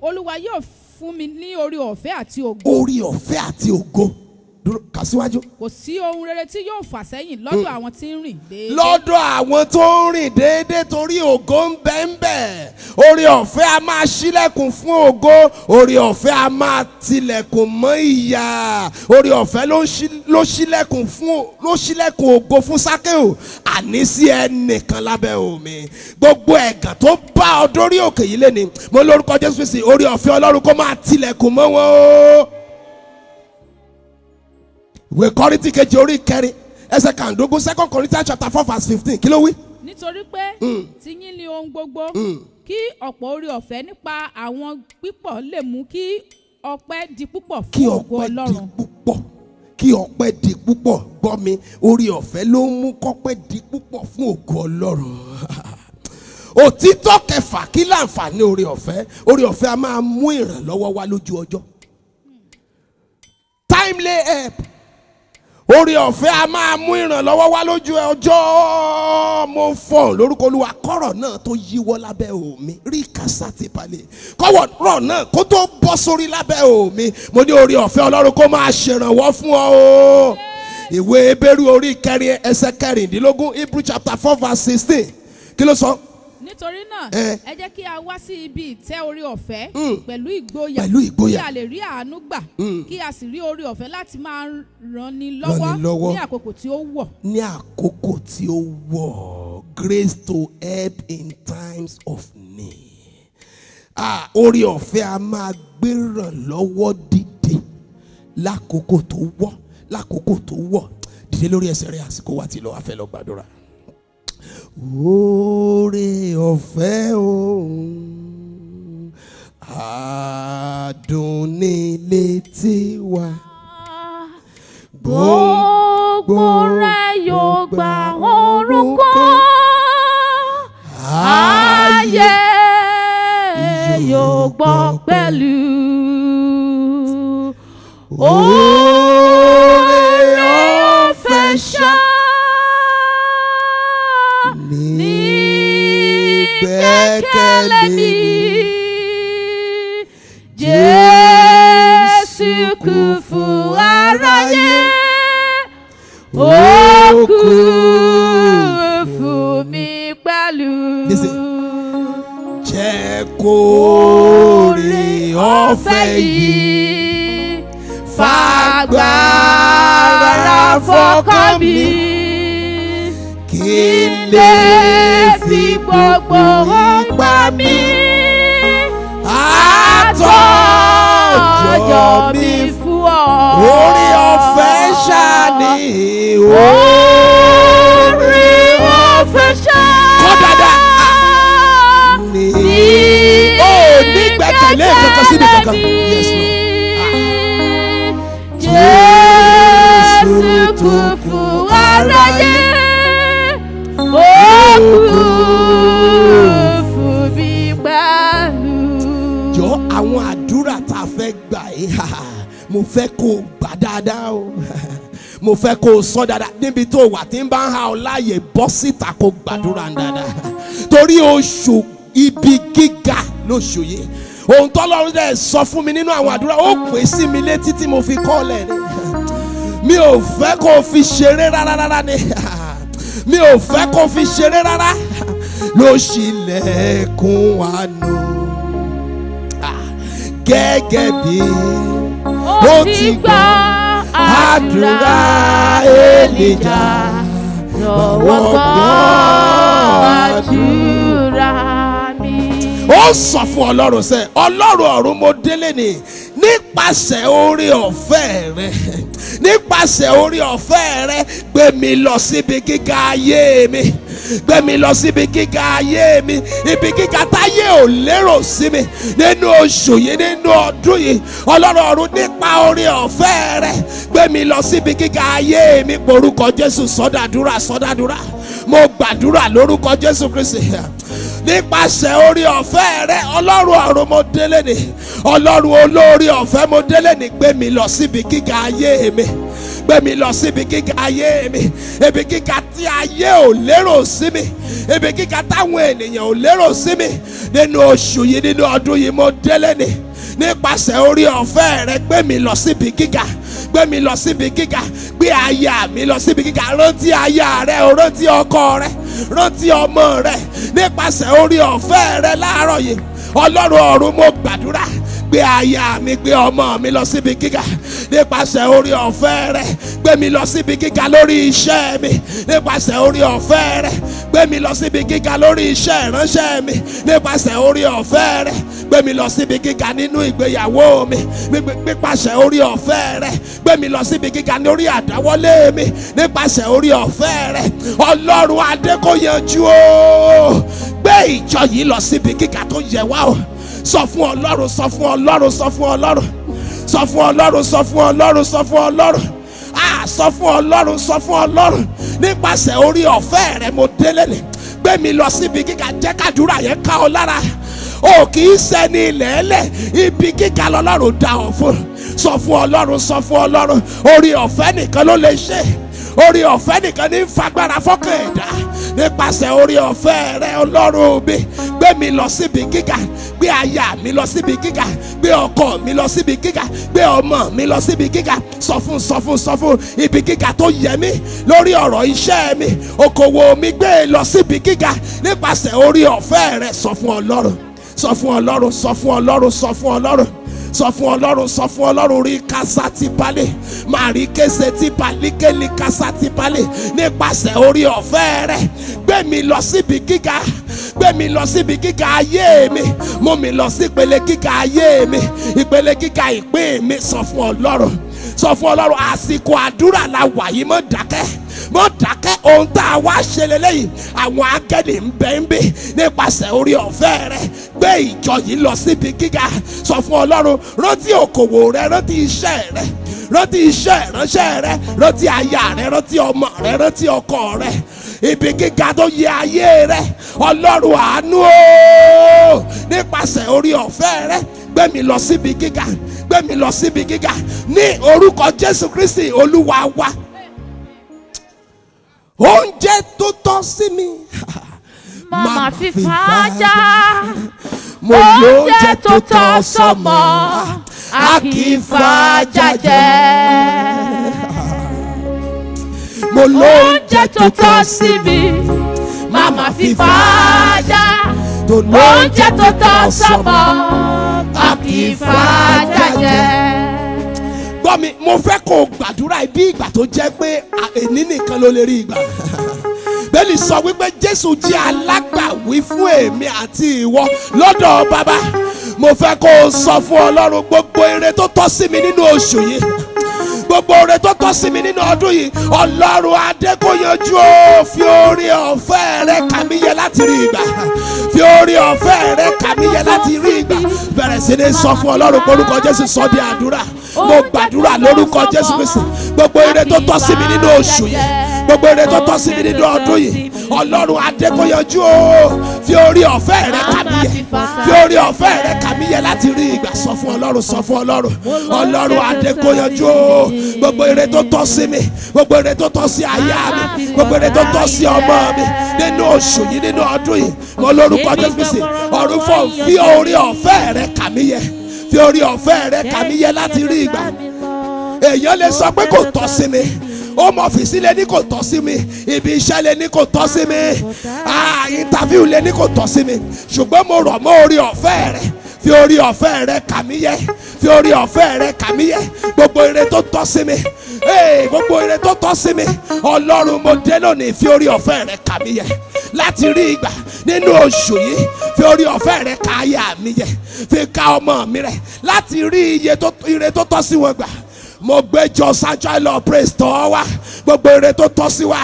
Olúwa yóò fún mi ní oore ọ̀fẹ́ àti ògo. Oore ọ̀fẹ́ àti ògo. Kà síwájú. Kò sí ohun rere tí yóò fà sẹ́yìn lọ́dọ̀ àwọn tí ń rìn déédéé. Lọ́dọ̀ àwọn tó ń rìn déédéé, torí ògo ń bẹ ń bẹ. Oore ọ̀fẹ́ a máa ṣílẹ̀kùn fún ògo. Oore ọ̀fẹ́ a máa tilẹ̀kùn mọ́ ìyà. Oore ọ̀fẹ́ ló ṣílẹ̀kùn ògo fún Sákéù. Àní sí ẹnìkan lábẹ́ omi. Gbogbo ẹ̀gàn tó bá ọ dórí òkè yìí lénìí, mo lórúkọ Jésù Kristi, oore ọ̀fẹ́ Ọlọ́run kó máa tilẹ̀kùn mọ́ wọn o. Ìwé Kọ́ríńtì kejì orí 4 ẹsẹ̀ 2 2 Corinthians chapter 4 verse 15. Kí ló wí? Nítorí pé tiyín ni ohun gbogbo, kí ọ̀pọ̀ oore ọ̀fẹ́ nípa àwọn pípọ̀ lè mú kí ọpẹ́ di púpọ̀ fún ògo Ọlọ́run. Kí ọpẹ́ di púpọ̀, gbọ́ mi, oore ọ̀fẹ́ ló ń mú kọ́pẹ́ di púpọ̀ fún ògo Ọlọ́run. Òtítọ́ kẹfà, kí láǹfààní oore ọ̀fẹ́? Oore ọ̀fẹ́ a máa mú ìrànlọ́wọ́ wá lójú ọjọ́. Timely help. Oore ọ̀fẹ́ a máa mú ìrànlọ́wọ́ wá lójú ọjọ́. Mo fọ̀ lórúkọ Olúwa kọ́rọ̀ náà tó yíwọ́ lábẹ́ omi. Rí kàsá ti palẹ̀. Kọ́rọ̀ náà kó tó bọ́ sórí lábẹ́ omi. Mo ní oore ọ̀fẹ́ Ọlọ́run kó máa ṣèrànwọ́ fún ọ o. Ìwé Hébérù orí 4 ẹsẹ̀ 14. Hebrew chapter 4 verse 16. Kí ló sọ? Nítorí náà ẹ jẹ́ kí a wá sí ibi ìtẹ́ oore ọ̀fẹ́ pẹ̀lú ìgboyà, kí a lè rí àánú gbà, kí a sì rí oore ọ̀fẹ́ láti máa ràn ní lọ́wọ́ ní àkókò tí ó wọ̀. Ní àkókò tí ó wọ̀, grace to help in times of need. Oore ọ̀fẹ́ a máa gbérànlọ́wọ́ dìde lákòókò tó wọ̀, dìde lórí ẹsẹ̀ rẹ̀, àsìkò wa ti lọ, a fẹ́ lọ gbàdúrà. Oore ọ̀fẹ́ òun adùn ní létí wa, gbogbo rẹ̀ yóò gba orúkọ, ayé yóò gbọ́ pẹ̀lú. Oore ọ̀fẹ́ ṣá ní gbẹ́kẹ̀lé mi, Jésù kú fún aráyé, ó kú fún mi pẹ̀lú. Jẹ́ kó oore ọ̀fẹ́ yìí fagbára fọkàn mi, kí n lè fi gbogbo ipá mi àtọ́jọ́ mi fún ọ. Oore ọ̀fẹ́ ṣáni, oore ọ̀fẹ́ ṣáni. Kọ́ dáadáa. Ní gbẹ́kẹ̀lé kankan síbi kankan. Jésù kú fún aráyé, ó kú fún mi pẹ̀lú. Jọ àwọn àdúrà tá a fẹ́ gbà yìí, mo fẹ́ kó o gbà dáadáa o. Mo fẹ́ kó o sọ dáadáa níbi tó wà tí ń bá ń ha ọ láàyè, bọ́ síta kó gbàdúrà dáadáa. Torí oṣù ibi gíga lóṣù yìí. Ohun tọ́lọ́run dẹ̀ sọ fún mi nínú àwọn àdúrà ó pè sí mi létí tí mo fi kọ́ lẹ̀ ni. mi ò fẹ́ kó fi ṣeré rárá ni mi ò fẹ́ kó fi ṣeré rárá ló ṣílẹ̀kùn àánú gẹ́gẹ́ bí ó ti gbọ́ àdúrà Èlíjà lọ́wọ́ gbọ́ àdúrà mi. Ó sọ fún Ọlọ́run sẹ́, Ọlọ́run ọ̀run mo délé ni nípasẹ̀ oore ọ̀fẹ́ rẹ, nípasẹ̀ oore ọ̀fẹ́ rẹ gbé mi lọ síbi gíga ayé mi, gbé mi lọ síbi gíga ayé mi, ibi gíga táyé ò lérò sí mi nínú oṣù yìí, nínú ọdún yìí. Ọlọ́run ọ̀run nípa oore ọ̀fẹ́ rẹ gbé mi lọ síbi gíga ayé mi. Porúkọ Jésù sọdàdúrà sọdàdúrà. Mo gbàdúrà lórúkọ Jésù Kristi nípasẹ̀ oore ọ̀fẹ́ rẹ Ọlọ́run ọ̀run mo délé ni, Ọlọ́run olóore ọ̀fẹ́ mo délé ni, gbé mi lọ síbi gíga ayé mi, gbé mi lọ síbi gíga ayé mi, ibi gíga tí ayé ò lérò sí mi, ibi gíga táwọn ènìyàn ò lérò sí mi nínú oṣù yìí, nínú ọdún yìí mo délé ni. Nípasẹ̀ oore ọ̀fẹ́ rẹ gbé mi lọ síbi gíga, gbé mi lọ síbi gíga, gbé aya mi lọ síbi gíga. Rántí aya rẹ, rántí ọkọ rẹ, rántí ọmọ rẹ. Nípasẹ̀ oore ọ̀fẹ́ rẹ láàárọ̀ yìí Ọlọ́run ọ̀run mo gbàdúrà, gbé aya mi, gbé ọmọ mi lọ síbi gíga. Nípasẹ̀ oore ọ̀fẹ́ rẹ gbé mi lọ síbi gíga lórí iṣẹ́ mi. Nípasẹ̀ oore ọ̀fẹ́ rẹ gbé mi lọ síbi gíga lórí iṣẹ́ ìránṣẹ́ mi. Nípasẹ̀ oore ọ̀fẹ́ rẹ gbé mi lọ síbi gíga nínú ìgbéyàwó mi. Nípasẹ̀ oore ọ̀fẹ́ rẹ gbé mi lọ síbi gíga lórí àdáwọ́lé mi. Nípasẹ̀ oore ọ̀fẹ́ rẹ Ọlọ́run Adékóyanjú o, gbé ìjọ yìí lọ síbi gíga tó yẹ wá o. Sọ fún Ọlọ́run, sọ fún Ọlọ́run, sọ fún Ọlọ́run, sọ fún Ọlọ́run, sọ fún Ọlọ́run, sọ fún Ọlọ́run. Sọ fún Ọlọ́run, sọ fún Ọlọ́run. Nípasẹ̀ oore ọ̀fẹ́ rẹ mo délé ni, gbé mi lọ síbi gíga. Jẹ́ kádùúrà yẹn ká ọ lára. O kì í ṣẹni ilẹ̀ẹ́lẹ̀, ibi gíga lọ́lọ́run dá ọ fún. Sọ fún Ọlọ́run, sọ fún Ọlọ́run. Oore ọ̀fẹ́ nìkan ló lè ṣe, oore ọ̀fẹ́ nìkan ní fagbára fọ́kàn ẹ̀dá. Nípasẹ̀ oore ọ̀fẹ́ rẹ Ọlọ́run mi, gbé mi lọ síbi gíga, gbé aya mi lọ síbi gíga, gbé ọkọ mi lọ síbi gíga, gbé ọmọ mi lọ síbi gíga. Sọ fún, sọ fún, sọ fún. Ibi gíga tó yẹ mí lórí ọ̀rọ̀ iṣẹ́ mi, okòwò mi, gbé lọ síbi gíga. Nípasẹ̀ oore ọ̀fẹ́ rẹ sọ fún Ọlọ́run, sọ fún Ọlọ́run, sọ fún Ọlọ́run, sọ fún Ọlọ́run, sọ fún Ọlọ́run, sọ fún Ọlọ́run. Rí kásá ti balẹ̀, máa rí kése ti balíkélì kásá ti balẹ̀. Nípasẹ̀ oore ọ̀fẹ́ rẹ gbé mi lọ síbi gíga, gbé mi lọ síbi gíga ayé mi, mú mi lọ sí ìpele gíga ayé mi, ìpele gíga ìpín mi. Sọ fún Ọlọ́run, sọ fún Ọlọ́run. Àsìkò àdúrà la wà yìí, mọ́ dákẹ́, mọ́ dákẹ́. Ohun tá a wá ṣe lélẹ́yìí, àwọn akẹ́ni ń bẹ ń bẹ. Nípasẹ̀ oore ọ̀fẹ́ rẹ gbé ìjọ yìí lọ síbi gíga. Sọ fún Ọlọ́run. Rántí okòwò rẹ, rántí iṣẹ́ rẹ, rántí iṣẹ́ ìránṣẹ́ rẹ, rántí aya rẹ, rántí ọmọ rẹ, rántí ọkọ rẹ. Ibi gíga tó yẹ ayé rẹ Ọlọ́run àánú o, nípasẹ̀ oore ọ̀fẹ́ rẹ gbé mi lọ síbi gíga, gbé mi lọ síbi gíga ní orúkọ Jésù Kristi Olúwa wa. Oúnjẹ tó tọ́ sí mi màmá fi fàájà, mo lóúnjẹ tó tọ́ sọ́mọ, a kì í fàájà jẹ. Mo lóúnjẹ tó tọ́ sí mi, màmá fi fàájà, oúnjẹ tó tọ́ sọ́mọ, a kì í fàájà jẹ. Gbọ́ mi, mo fẹ́ kó gbàdúrà bí ìgbà tó jẹ́ pé èní nìkan ló lè rí ìgbà. Bẹ́ẹ̀ni sọ wípé Jésù jẹ́ alágbàwí fún èmi àti ìwọ lọ́dọ̀ Bàbá. Mo fẹ́ kó sọ fún Ọlọ́run gbogbo ire tó tọ́ sí mi nínú oṣù yìí, gbogbo ire tó tọ́ sí mi nínú ọdún yìí. Ọlọ́run Adékóyanjú o, fi oore ọ̀fẹ́ rẹ kà mí yẹ láti rí ìgbà, fi oore ọ̀fẹ́ rẹ kà mí yẹ láti rí ìgbà. Bẹ̀rẹ̀ sí ní sọ fún Ọlọ́run pé orúkọ Jésù sọ di àdúrà. Mo gbàdúrà lórúkọ Jésù Kristi, gbogbo ire tó tọ́ sí mi nínú oṣù yìí, gbogbo ire tó tọ́ sí mi nínú ọdún yìí. Ọlọ́run Adékóyanjú o, fi oore ọ̀fẹ́ rẹ kà mí yẹ, fi oore ọ̀fẹ́ rẹ kà mí yẹ láti rí ìgbà. Sọ fún Ọlọ́run, sọ fún Ọlọ́run. Ọlọ́run Adékóyanjú o, gbogbo ire tó tọ́ sí mi, gbogbo ire tó tọ́ sí aya mi, gbogbo ire tó tọ́ sí ọmọ mi nínú oṣù yìí, nínú ọdún yìí. Mo lórúkọ Jésù Kristi, ọ̀run fọ̀, fi oore ọ̀fẹ́ rẹ kà mí yẹ, fi oore ọ̀fẹ́ rẹ kà mí yẹ láti rí ìgbà. èèyàn lè sọ pé kò tọ́ sí mi, home office lè ní kò tọ́ sí mi, ibi iṣẹ́ lè ní kò tọ́ sí mi, interview lè ní kò tọ́ sí mi, ṣùgbọ́n mo rọ̀ mọ́ orí ọ̀fẹ́ rẹ̀. Fi orí ọ̀fẹ́ rẹ̀ kà mí yẹ, fi orí ọ̀fẹ́ rẹ̀ kà mí yẹ, gbogbo ire tó tọ́ sí mi, gbogbo ire tó tọ́ sí mi, Ọlọ́run mo dé lónìí, fi orí ọ̀fẹ́ rẹ̀ kà mí yẹ láti rí ìgbà nínú oṣù yìí, fi orí ọ̀fẹ́ rẹ̀ kà aya mi yẹ, fi ka ọmọ mi rẹ̀ láti rí ire tó tọ́ sí wọn gbà. Mo gbé jọ Sanctuary Lord Praise tọ́ wa, gbogbo ire tó tọ́ sí wa,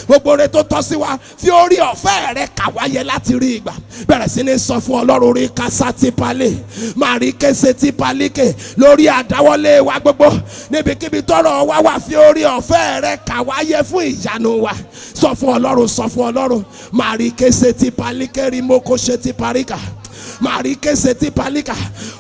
gbogbo ire tó tọ́ sí wa, fi orí ọ̀fẹ́ rẹ̀ kà wá yẹ láti rí ìgbà. Bẹ̀rẹ̀ sí ní sọ fún Ọlọ́run rí kásá tí palẹ̀, màrí kése tí palíkè lórí àdáwọlé wa gbogbo, níbikíbi tọ́rọ̀ wa wà, fi orí ọ̀fẹ́ rẹ̀ kà wá yẹ fún ìyanu wa. Sọ fún Ọlọ́run, sọ fún Ọlọ́run, màrí kése tí palíkè rí mo kó ṣe tí paríkà, màrí kése tí palíkà,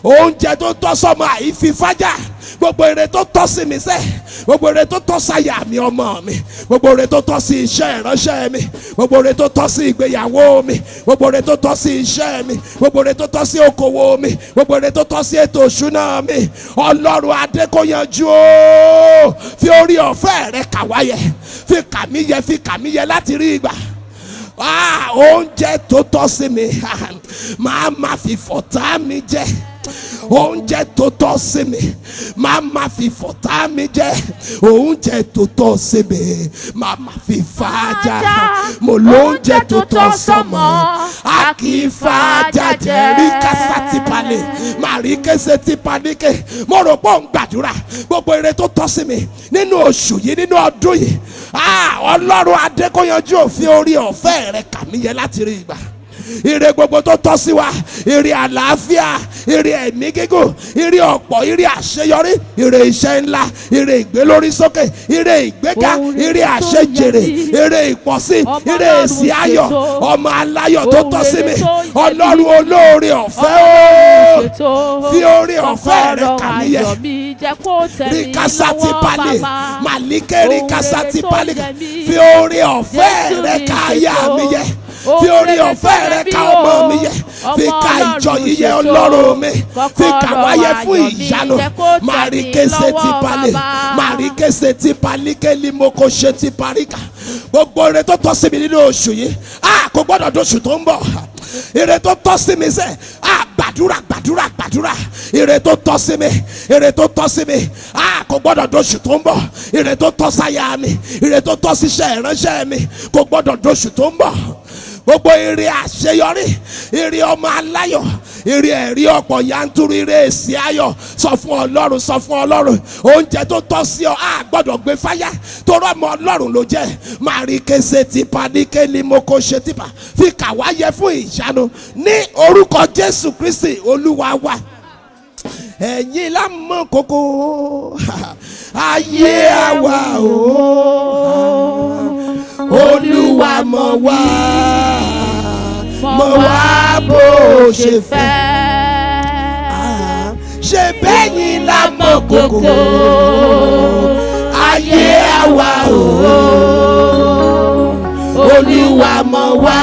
oúnjẹ tó tọ́ sọ́mọ àìfífájà, gbogbo ire tó tọ́ sí mi sẹ́, gbogbo ire tó tọ́ sáyà mi ọmọ mi, gbogbo ire tó tọ́ sí iṣẹ́ ìránṣẹ́ mi, gbogbo ire tó tọ́ sí ìgbéyàwó mi, gbogbo ire tó tọ́ sí iṣẹ́ mi, gbogbo ire tó tọ́ sí okòwò mi, gbogbo ire tó tọ́ sí ètò ìṣúná mi, Ọlọ́run Adékóyanjú o, fi orí ọ̀fẹ́ rẹ̀ kà wá yẹ, fi kà mí yẹ, fi kà mí yẹ láti rí ìgbà. Oúnjẹ tó tọ́ sí mi, máa ma fi fọ̀tá mi jẹ. Oúnjẹ tó tọ́ sí mi, máa ma fi fọ̀tá mi jẹ. Oúnjẹ tó tọ́ sí mi, máa ma fi fàájà. Mo lóúnjẹ tó tọ́ sọ́mọ, a kì í fàájà jẹ. Rí kásá ti palẹ̀, màá rí kése ti paníkè. Mo rò pé òun gbàdúrà gbogbo ire tó tọ́ sí mi nínú oṣù yìí, nínú ọdún yìí. Ọlọ́run Adékóyanjú ò fi orí ọ̀fẹ́ rẹ̀ kà mí yẹ láti rí ìgbà. Ire gbogbo tó tọ́ sí wa, ire àlàáfíà, ire ẹ̀mí gígùn, ire ọ̀pọ̀, ire àṣeyọrí, ire iṣẹ́ ńlá, ire ìgbélórí sókè, ire ìgbéga, ire àṣejèrè, ire ìpọ̀sí, ire èsì ayọ̀, ọmọ aláyọ̀ tó tọ́ sí mi. Ọlọ́run olóore ọ̀fẹ́ o, fi orí ọ̀fẹ́ rẹ̀ kà mí yẹ. Rí kásá ti palẹ̀, màlíkè rí kásá ti palẹ̀, fi orí ọ̀fẹ́ rẹ̀ kà aya mi yẹ, fi orí ọ̀fẹ́ rẹ̀ ká ọmọ mi yẹ, fi ká ìjọ yíyẹ Ọlọ́run mi, fi ká wáyé fún ìyanu. Màrí kése ti palẹ̀, màrí kése ti palíkè limoko ṣe ti paríkà. Gbogbo ire tó tọ́ sí mi nínú oṣù yìí, kò gbọ́dọ̀ dóṣù tó ń bọ̀. Ire tó tọ́ sí mi sẹ́, gbàdúrà gbàdúrà gbàdúrà. Ire tó tọ́ sí mi, ire tó tọ́ sí mi, kò gbọ́dọ̀ dóṣù tó ń bọ̀. Ire tó tọ́ sáyà mi, ire tó tọ́ síṣẹ́ ìránṣẹ́ mi, kò gbọ́dọ̀ dóṣù tó ń bọ̀. Gbogbo ire àṣeyọrí, ire ọmọ aláyọ̀, ire ẹ̀rí ọ̀pọ̀ yanturu, ire èsì ayọ̀. Sọ fún Ọlọ́run, sọ fún Ọlọ́run, oúnjẹ tó tọ́ sí ọ, gbọ́dọ̀ gbé fáyà, torí ọmọ Ọlọ́run ló jẹ́. Màrí kése ti paníkè ni mo kò ṣe tìpá, fi kà wá yẹ fún ìyanu ní orúkọ Jésù Kristi Olúwa wa. Ẹ̀yin la mọ̀ kókó, ayé àwa o, Olúwa mọ̀ wá, mọ̀ wá bó ṣe fẹ́. Ṣé bẹ́yìn la mọ̀ kókó, ayé àwa o, Olúwa mọ̀ wá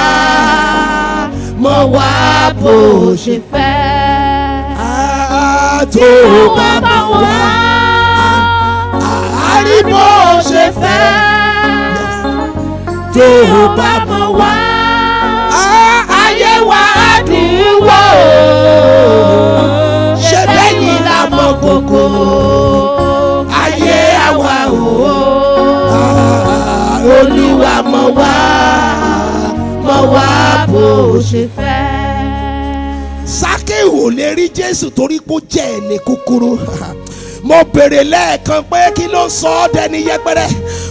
bó ṣe fẹ́. Tó bá mọ̀ wá, a rí bó ṣe fẹ́. Tó bá mọ̀ wá, ayé wa dùn wò. Ṣé bẹ́yìn la mọ̀ kókó, ayé àwa o, Olúwa mọ̀ wá bó ṣe fẹ́. Sákéù ò lè rí Jésù torí kó jẹ́ ẹni kúkúrú. Mo bèrè lẹ́ẹ̀kan pé kí ló sọ ọ́ dẹni yẹpẹrẹ.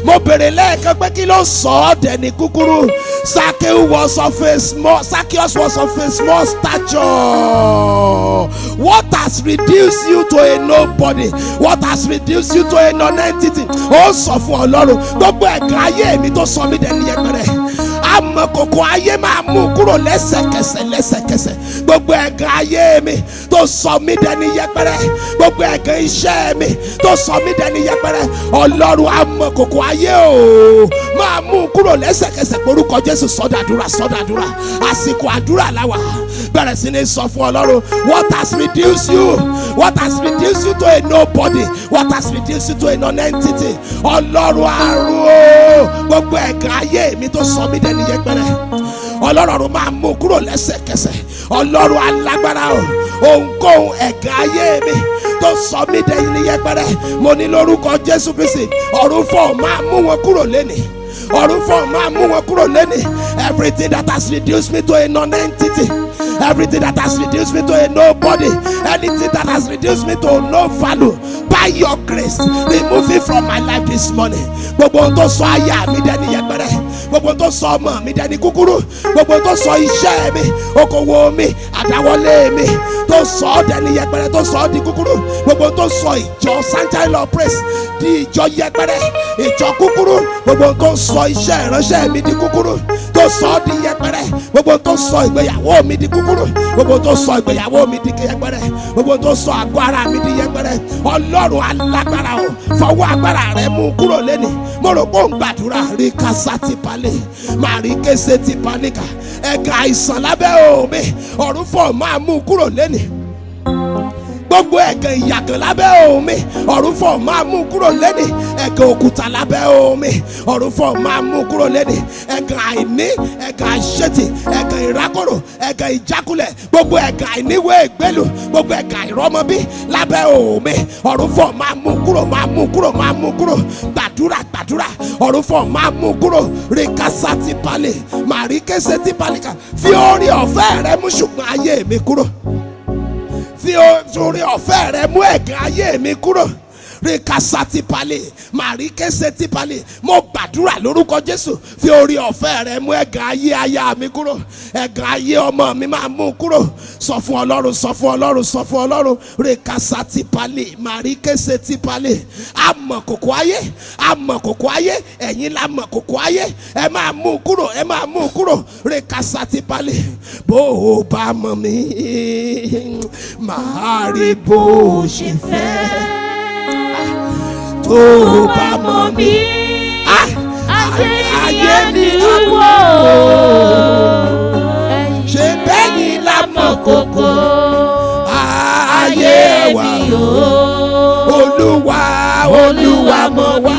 Mo bèrè lẹ́ẹ̀kan pé kí ló sọ ọ́ dẹni kúkúrú. Zacchaeus was of a small stature. What has reduced you to a nobody? What has reduced you to a non-entity? Ó sọ fún Ọlọ́run, gbogbo ẹ̀gàn ayé mi tó sọ mí dẹni yẹpẹrẹ. Amọ̀kòkò ayé máa mú kúrò lẹ́sẹ̀kẹsẹ̀. Gbogbo ẹ̀gàn ayé mi tó sọ mí dẹni yẹpẹrẹ. Gbogbo ẹ̀gàn iṣẹ́ mi tó sọ mí dẹni yẹpẹrẹ. Ọlọ́run amọ̀kòkò ayé o máa mú kúrò lẹ́sẹ̀kẹsẹ̀. Orúkọ Jésù sọ́dàdúrà. Àsìkò àdúrà láwà. Bẹ̀rẹ̀ sí ní sọ fún Ọlọ́run, what has reduced you? What has reduced reduced you to a nobody? What has reduced you to a non-entity? Ọlọ́run àrùn o, gbogbo ẹ̀gàn ayé mi tó sọ mí dẹni yẹpẹrẹ, Ọlọ́run máa mú kúrò lẹ́sẹ̀kẹsẹ̀. Ọlọ́run alágbára o, ohunkóhun ẹ̀gàn ayé mi tó sọ mí dẹni yẹpẹrẹ, mo ní lórúkọ Jésù Kristi, ọ̀run fọ̀ máa mú wọn kúrò lẹ́nìí. Ọ̀run fọ̀ máa mú wọn kúrò lẹ́nìí. Everything that has reduced me to a non-entity, everything that has reduced me to a nobody, anything that has reduced me to no value, by your grace, remove it from my life this morning. Gbogbo ohun tó sọ aya mi dẹni yẹpẹrẹ, gbogbo ohun tó sọ ọmọ mi dẹni kúkúrú, gbogbo ohun tó sọ iṣẹ́ mi, okòwò mi, àdáwọlé mi, tó sọ dẹni yẹpẹrẹ, tó sọ di kúkúrú, gbogbo ohun tó sọ ìjọ Sunshine of Praise di ìjọ yẹpẹrẹ, ìjọ kúkúrú, gbogbo ohun tó sọ iṣẹ́ ìránṣẹ́ mi di kúkúrú, tó sọ di yẹpẹrẹ, gbogbo ohun tó sọ ìgbéyàwó mi di kúkúrú, gbogbo ohun tó sọ ìgbéyàwó mi di yẹpẹrẹ, gbogbo ohun tó sọ àgọ́ ara mi di yẹpẹrẹ. Ọlọ́run alágbára o, fọwọ́ agbára rẹ mú kúrò lẹ́nìí. Mo rò pé ó ń gbàdúrà rí kásá ti palẹ̀, màá rí kése ti paníkà, ẹ̀gà àìsàn lábẹ́ omi, ọ̀run fọ̀ máa mú kúrò lẹ́nìí. Gbogbo ẹ̀gàn ìyàgàn lábẹ́ omi, ọ̀run fọ̀ máa mú kúrò lẹ́nìí. Ẹ̀gàn òkúta lábẹ́ omi, ọ̀run fọ̀ máa mú kúrò lẹ́nìí. Ẹ̀gàn àìní, ẹ̀gàn àìṣètì, ẹ̀gàn ìrákòrò, ẹ̀gàn ìjákulẹ̀, gbogbo ẹ̀gàn àìníwé ìgbélú, gbogbo ẹ̀gàn àìrọ́mọbí lábẹ́ omi, ọ̀run fọ̀ máa mú kúrò, máa mú kúrò, máa mú kúrò. Gbàdúrà gbàdúrà, ọ̀run fọ̀ máa mú kúrò. Rìkásá ti palẹ̀, màrí kése ti palẹ̀kà, fi orí ọ̀fẹ́ rẹ mú ṣùgbọ́n ayé mi kúrò. Fi orí ọ̀fẹ́ rẹ mú ẹ̀gàn ayé mi kúrò. Rìkásá ti palẹ̀, màrí kése ti palẹ̀. Mo gbàdúrà lórúkọ Jésù, fi orí ọ̀fẹ́ rẹ mú ẹ̀gàn ayé aya mi kúrò, ẹ̀gàn ayé ọmọ mi máa mú kúrò. Sọ fún Ọlọ́run, sọ fún Ọlọ́run, sọ fún Ọlọ́run. Rìkásá ti palẹ̀, màrí kése ti palẹ̀. Amọ̀kòkò ayé, amọ̀kòkò ayé, ẹ̀yin la mọ̀kòkò ayé, ẹ máa mú kúrò, ẹ máa mú kúrò. Rìkásá ti palẹ̀. Bó o bá mọ̀ mí, màá rí bó o ṣe fẹ́. Tó o bá mọ̀ mí, ayé ni wò, ṣe bẹ́yìn la mọ̀ kókó, ayé wa Olúwa, Olúwa mọ̀ wá,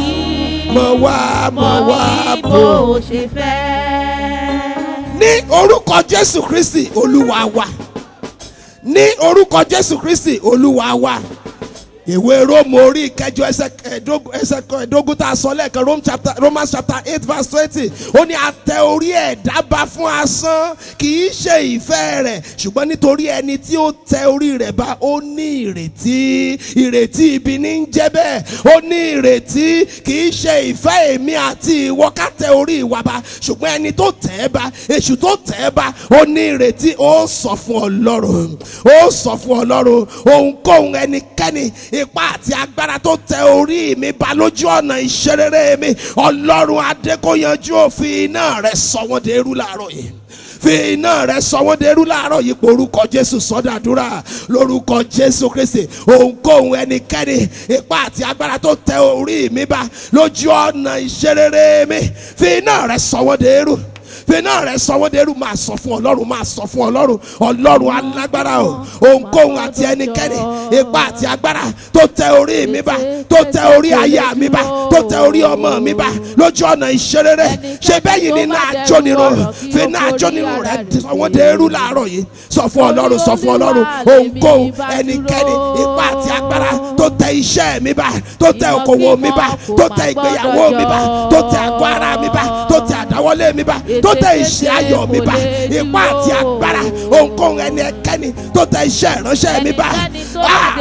mọ̀ wá, mọ̀ wá bó ṣe fẹ́. Ní orúkọ Jésù Kristi Olúwa wa, ní orúkọ Jésù Kristi Olúwa wa. Ìwé Róòmù orí ìkẹjọ ẹsẹ̀ ẹ̀ẹ́dógún tá a sọ lẹ́ẹ̀kan, Romans chapter 8 verse 20. Ó ní a tẹ orí ẹ̀dá ba fún asán, kì í ṣe ìfẹ́ rẹ̀, ṣùgbọ́n nítorí ẹni tí ó tẹ orí rẹ̀ ba ó ní ìrètí. Ìrètí ibi ní ń jẹ́ bẹ́ẹ̀. Ó ní ìrètí, kì í ṣe ìfẹ́ èmi àti ìwọ ká tẹ orí ìwà ba, ṣùgbọ́n ẹni tó tẹ̀ ẹ́ ba, èṣù tó tẹ̀ ẹ́ ba, ó ní ìrètí. Ó sọ fún Ọlọ́run, ó sọ fún Ọlọ́run, ohunkóhun ẹnikẹ́ni, ipá àti agbára tó tẹ orí mi ba lójú ọ̀nà ìṣerere mi, Ọlọ́run adé kó yanjú òfin iná rẹ̀ sọ wọ́n dẹrú láàárọ̀ yìí. Fi iná rẹ̀ sọ wọ́n dẹrú láàárọ̀ yìí. Orúkọ Jésù sọ́dàdúrà lórúkọ Jésù Kristi. Ohunkóhun ẹnikẹ́ni, ipá àti agbára tó tẹ orí mi ba lójú ọ̀nà ìṣerere mi, fi iná rẹ̀ sọ wọ́n dẹrú. Fẹ́nà rẹ̀ sọ̀wọ́ dẹ́rù, máa sọ fún Ọlọ́run, máa sọ fún Ọlọ́run. Ọlọ́run alágbára o, ohunkóhun àti ẹnikẹ́ni, ipá àti agbára tó tẹ orí mi bá, tó tẹ orí aya mi bá, tó tẹ orí ọmọ mi bá lójú ọ̀nà ìṣerere, ṣe bẹ́yìn ní náà jónirun. Fẹ́nà jónirun rẹ̀ sọ̀wọ́ dẹ́rù láàárọ̀ yìí. Sọ fún Ọlọ́run, sọ fún Ọlọ́run. Ohunkóhun ẹnikẹ́ni, ipá àti agbára tó tẹ iṣẹ́ mi bá, tó tẹ okòwò mi bá, tó tẹ ìgbéyàwó mi bá, tó tẹ àgọ́ ara mi bá, tó tẹ àdáwọlé mi bá, tó tẹ iṣẹ́ ayọ̀ mi bá, ipá àti agbára, ohunkóhun ẹnikẹ́ni tó tẹ iṣẹ́ ìránṣẹ́ mi bá,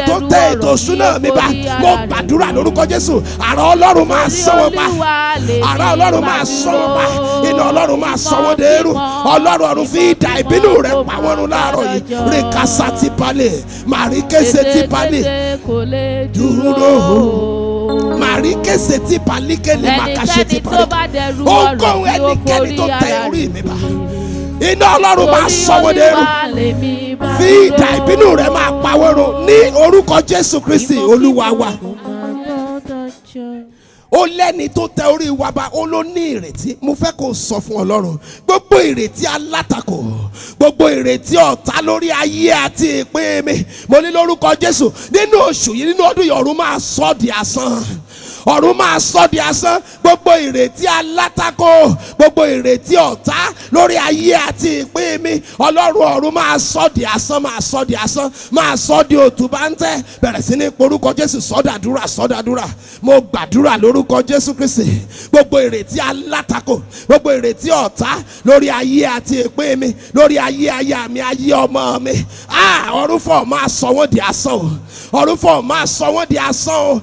tó tẹ ètò ìṣúná mi bá, mo gbàdúrà lórúkọ Jésù, àrá Ọlọ́run máa sọ wọ́n pa, àrá Ọlọ́run máa sọ wọ́n pa, iná Ọlọ́run máa sọ wọ́n dẹrú. Ọlọ́run ọ̀run fi idà ìbínú rẹ̀ pa wọ́n run láàárọ̀ yìí. Rìkásá ti palẹ̀, màrí kése ti palẹ̀, dúró. Màrí kése tí palikele màkàṣe tí palika. Ohunkóhun ẹnikẹ́ni tó tẹ orí mi bá, iná Ọlọ́run máa sọ wọ́n dẹrú. Fi idà ìbínú rẹ̀ máa pa wọ́n run ní orúkọ Jésù Kristi Olúwa wa. ó lẹ́ni tó tẹ orí wa bá, ó ló ní ìrètí. Mo fẹ́ kó sọ fún Ọlọ́run gbogbo ìrètí alátakò, gbogbo ìrètí ọ̀tá lórí ayé àti ìpín mi, mo ní lórúkọ Jésù nínú oṣù yìí, nínú ọdún yìí, ọ̀run máa sọ di asán. Ọ̀run máa sọ di asán. Gbogbo ìrètí alátakò, gbogbo ìrètí ọ̀tá lórí ayé àti ìpín mi, Ọlọ́run ọ̀run máa sọ di asán, máa sọ di asán, máa sọ di òtúbáńtẹ́. Bẹ̀rẹ̀ sí ní porúkọ Jésù, sọ́dàdúrà, sọ́dàdúrà. Mo gbàdúrà lórúkọ Jésù Kristi, gbogbo ìrètí alátakò, gbogbo ìrètí ọ̀tá lórí ayé àti ìpín mi, lórí ayé aya mi, ayé ọmọ mi, ọ̀run fọ̀ máa sọ wọ́n di asán o. Ọ̀run fọ̀ máa sọ wọ́n di asán o.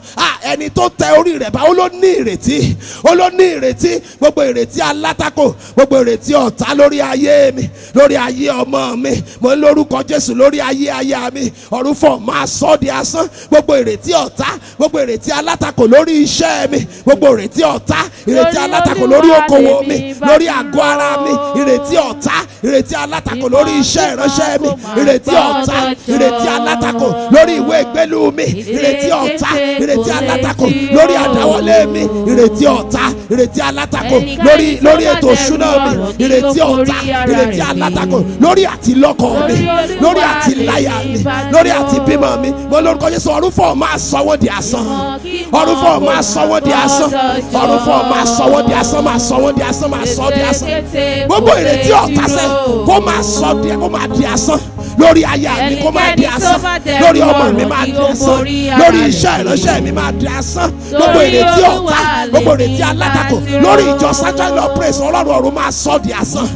Ẹni tó tẹ orí rẹ̀ bá, ó ló ní ìrètí, ó ló ní ìrètí. Gbogbo ìrètí alátakò, gbogbo ìrètí ọ̀tá lórí ayé mi, lórí ayé ọmọ mi, mo ń lórúkọ Jésù lórí ayé aya mi, ọ̀run fọ̀ máa sọ di asán. Gbogbo ìrètí ọ̀tá, gbogbo ìrètí alátakò lórí iṣẹ́ mi, gbogbo ìrètí ọ̀tá, ìrètí alátakò lórí okòwò mi, lórí àgọ́ ara mi, ìrètí ọ̀tá, ìrètí alátakò lórí iṣẹ́ ìránṣẹ́ mi, ìrètí ọ̀tá, ìrètí alátakò lórí ìwé ìgbélú mi, ìrètí ọ̀tá, ìrètí alátakò lórí àdáwọlé mi, ìrètí ọ̀tá, ìrètí alátakò lórí ètò ìṣúná mi, ìrètí ọ̀tá, ìrètí alátakò lórí àti lọ́kọ mi, lórí àti láyà mi, lórí àti bímọ mi, mo lórúkọ Jésù ọ̀run fọ̀ máa sọ wọ́n di asán. Ọ̀run fọ̀ máa sọ wọ́n di asán. Ọ̀run fọ̀ máa sọ wọ́n di asán, máa sọ wọ́n di asán, máa sọ di asán. Gbogbo ìrètí ọ̀tá sẹ́ kó máa sọ di, kó máa di asán lórí aya mi, kó máa di asán lórí ọmọ mi, máa di asán lórí iṣẹ́ ìránṣẹ́ mi, máa di asán. Gbogbo ìrètí ọ̀tá, gbogbo ìrètí alátakò lórí ìjọ Sunshine Love Praise, Ọlọ́run ọ̀run máa sọ di asán,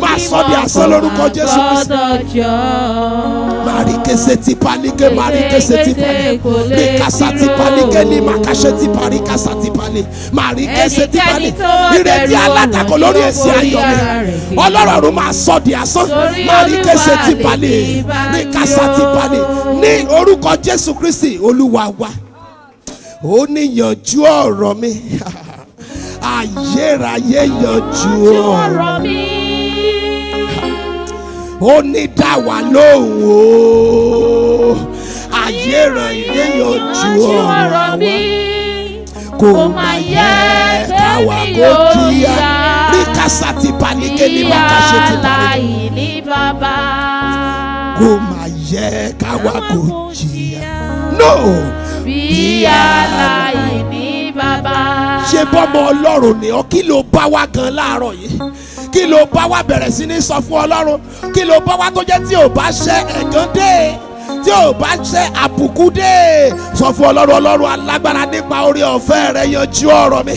máa sọ di asán lórúkọ Jésù Kristi. Marikese ti panike, marikese ti panike, mikasa ti panike, ni makase ti parikasa ti panike, marikese ti panike. Ìrètí alátakò lórí èsì ayọ̀ mi, Ọlọ́run ọ̀run máa sọ di asán. Marikese ti panike, mikasa ti panike, ní orúkọ Jésù Kristi Olúwa wa. Ó ní yanjú ọ̀rọ̀ mi, ayérayé yanjú ọ̀rọ̀ mi. Ó ní dá wa lóhùn o, ayérayé yanjú ọ̀rọ̀ mi. Kò máa yẹ káwa kó kíá, ní kásá ti panike, ní màkàṣe ti panike. Kò máa yẹ káwa kó kíá. No. Bí aláìní bàbá. Ṣé bọ́mọ Ọlọ́run ni ọ́? Kí ló bá wá gan láàárọ̀ yìí? Kí ló bá wá bẹ̀rẹ̀ sí ní sọ fún Ọlọ́run? Kí ló bá wá tó jẹ́ tí ò bá ṣẹ́ ẹ̀gán dé, tí ò bá ṣẹ́ àbùkù dé? Sọ fún Ọlọ́run, Ọlọ́run alágbára, nípa orí ọ̀fẹ́ rẹ yanjú ọ̀rọ̀ mi,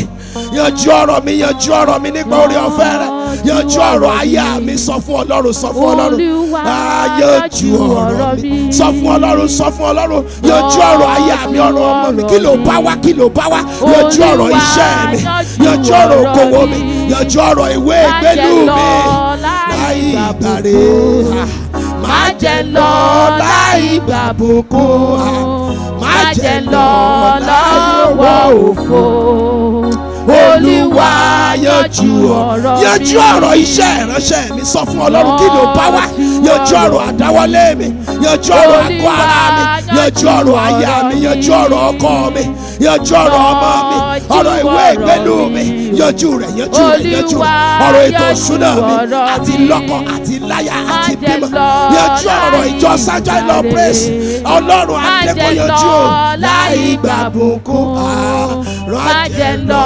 yanjú ọ̀rọ̀ mi, yanjú ọ̀rọ̀ mi nípa orí ọ̀fẹ́ rẹ, yanjú ọ̀rọ̀ aya mi. Sọ fún Ọlọ́run, sọ fún Ọlọ́run, yanjú ọ̀rọ̀ mi. Sọ fún Ọlọ́run, sọ fún Ọlọ́run, yanjú ọ̀rọ̀ aya mi, ọ̀rọ̀ ọmọ mi. Kí ló bá wá, kí ló bá wá? Yanjú ọ̀rọ̀ iṣẹ́ mi, yanjú ọ̀rọ̀ okòwò mi, yanjú ọ̀rọ̀ ìwé ìgbélú mi. Láì gbàre, má jẹ́ lọ láì gbàbùkún, má jẹ́ lọ lọ́wọ́ òfo. Olúwa yanjú ọ̀rọ̀ iṣẹ́ ìránṣẹ́ mi. Sọ fún Ọlọ́run, kí ló bá wá? Yanjú ọ̀rọ̀ àdáwọlé mi, yanjú ọ̀rọ̀ àgọ́ ara mi, yanjú ọ̀rọ̀ aya mi, yanjú ọ̀rọ̀ ọkọ mi, yanjú ọ̀rọ̀ ọmọ mi, ọ̀rọ̀ ìwé ìgbélú mi, yanjú rẹ̀, yanjú rẹ̀, yanjú rẹ̀. Ọ̀rọ̀ ètò ìṣúná mi, àti lọ́kọ àti láyà àti bímọ, yanjú ọ̀rọ̀ ìjọ Sunshine Love Praise, Ọlọ́run àdẹ́kọ̀ yanjú o, láì gbàbùkún, má jẹ́ lọ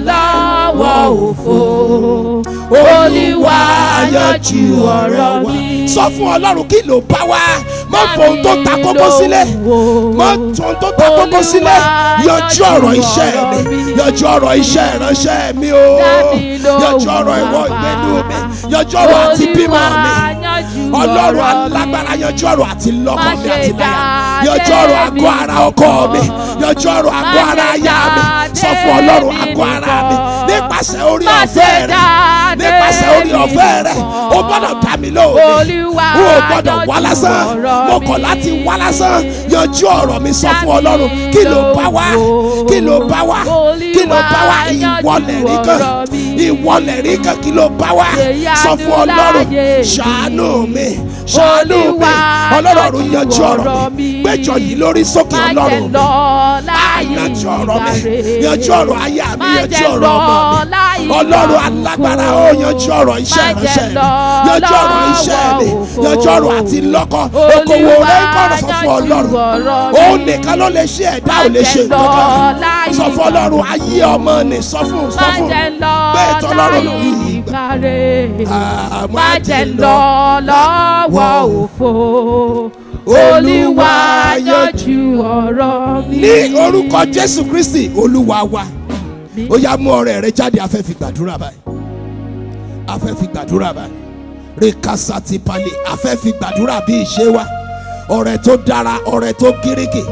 lọ́wọ́ òfo. Olúwa yanjú ọ̀rọ̀ mi. Sọ fún Ọlọ́run, kí ló bá wá? Má fòun tó ta kókó sílẹ̀, má fòun tó ta kókó sílẹ̀. Yanjú ọ̀rọ̀ iṣẹ́ mi, yanjú ọ̀rọ̀ iṣẹ́ ìránṣẹ́ mi o, yanjú ọ̀rọ̀ ìwọ ìgbélú mi, yanjú ọ̀rọ̀ àti bímọ mi. Ọlọ́run alágbára, yanjú ọ̀rọ̀ àti lọ́kọ mi àti láyà, yanjú ọ̀rọ̀ àgọ́ ara ọkọ mi, yanjú ọ̀rọ̀ àgọ́ ara aya mi. Sọ fún Ọlọ́run, àgọ́ ara mi, nípa nípasẹ̀ orí ọ̀fẹ́ rẹ̀, nípasẹ̀ orí ọ̀fẹ́ rẹ̀, o gbọ́dọ̀ dá mi lóhùn. O gbọ́dọ̀ wá lásán, mo kọ̀ láti wá lásán. Yanjú ọ̀rọ̀ mi, sọ fún Ọlọ́run kí ló bá wá, kí ló bá wá, kí ló bá wá. Ìwọlẹ̀ rí kan, ìwọlẹ̀ rí kan, kí ló bá wá. Sọ fún Ọlọ́run ṣàánú mi, ṣàánú mi. Ọlọ́run yanjú ọ̀rọ̀ mi, gbẹ́jọ yìí lórí sókè Ọlọ́run mi. Yanjú ọ̀rọ̀ mi, yanjú ọ̀rọ̀ ayé mi, yanjú ọ̀rọ̀ ọmọ mi. Ọlọ́run alágbára, ó yanjú ọ̀rọ̀ iṣẹ́ ìránṣẹ́ mi, yanjú ọ̀rọ̀ iṣẹ́ mi, yanjú ọ̀rọ̀ àti lọ́kọ okòwò rẹ̀ kọ́rọ̀. Sọ fún Ọlọ́run, òun nìkan ló lè ṣe, ẹ̀dá ò lè ṣe nǹkan. Sọ fún Ọlọ́run ayé ọmọ ni, sọ fún gbé ètò Ọlọ́run lórí ìgbà. Má jẹ́ lọ lọ́wọ́ òfo, Olúwa yanjú ọ̀rọ̀ mi. Ní orúkọ Jésù Kristi Olúwa wa, ó yá mú ọrẹ rẹ jáde, a fẹ́ fi gbàdúrà báyìí, a fẹ́ fi gbàdúrà báyìí. Rekasa ti pali, a fẹ́ fi gbàdúrà bí ìṣe wa. Ọrẹ tó dára, ọrẹ tó gírígì,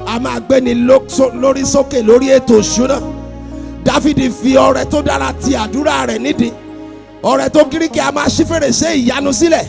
a máa gbé ni lórí sókè lórí ètò ìṣúná. Dáfídì fi ọrẹ tó dára ti àdúrà rẹ̀ nídìí. Ọrẹ tó gírígì a máa ṣí fèrèsé ìyanu sílẹ̀.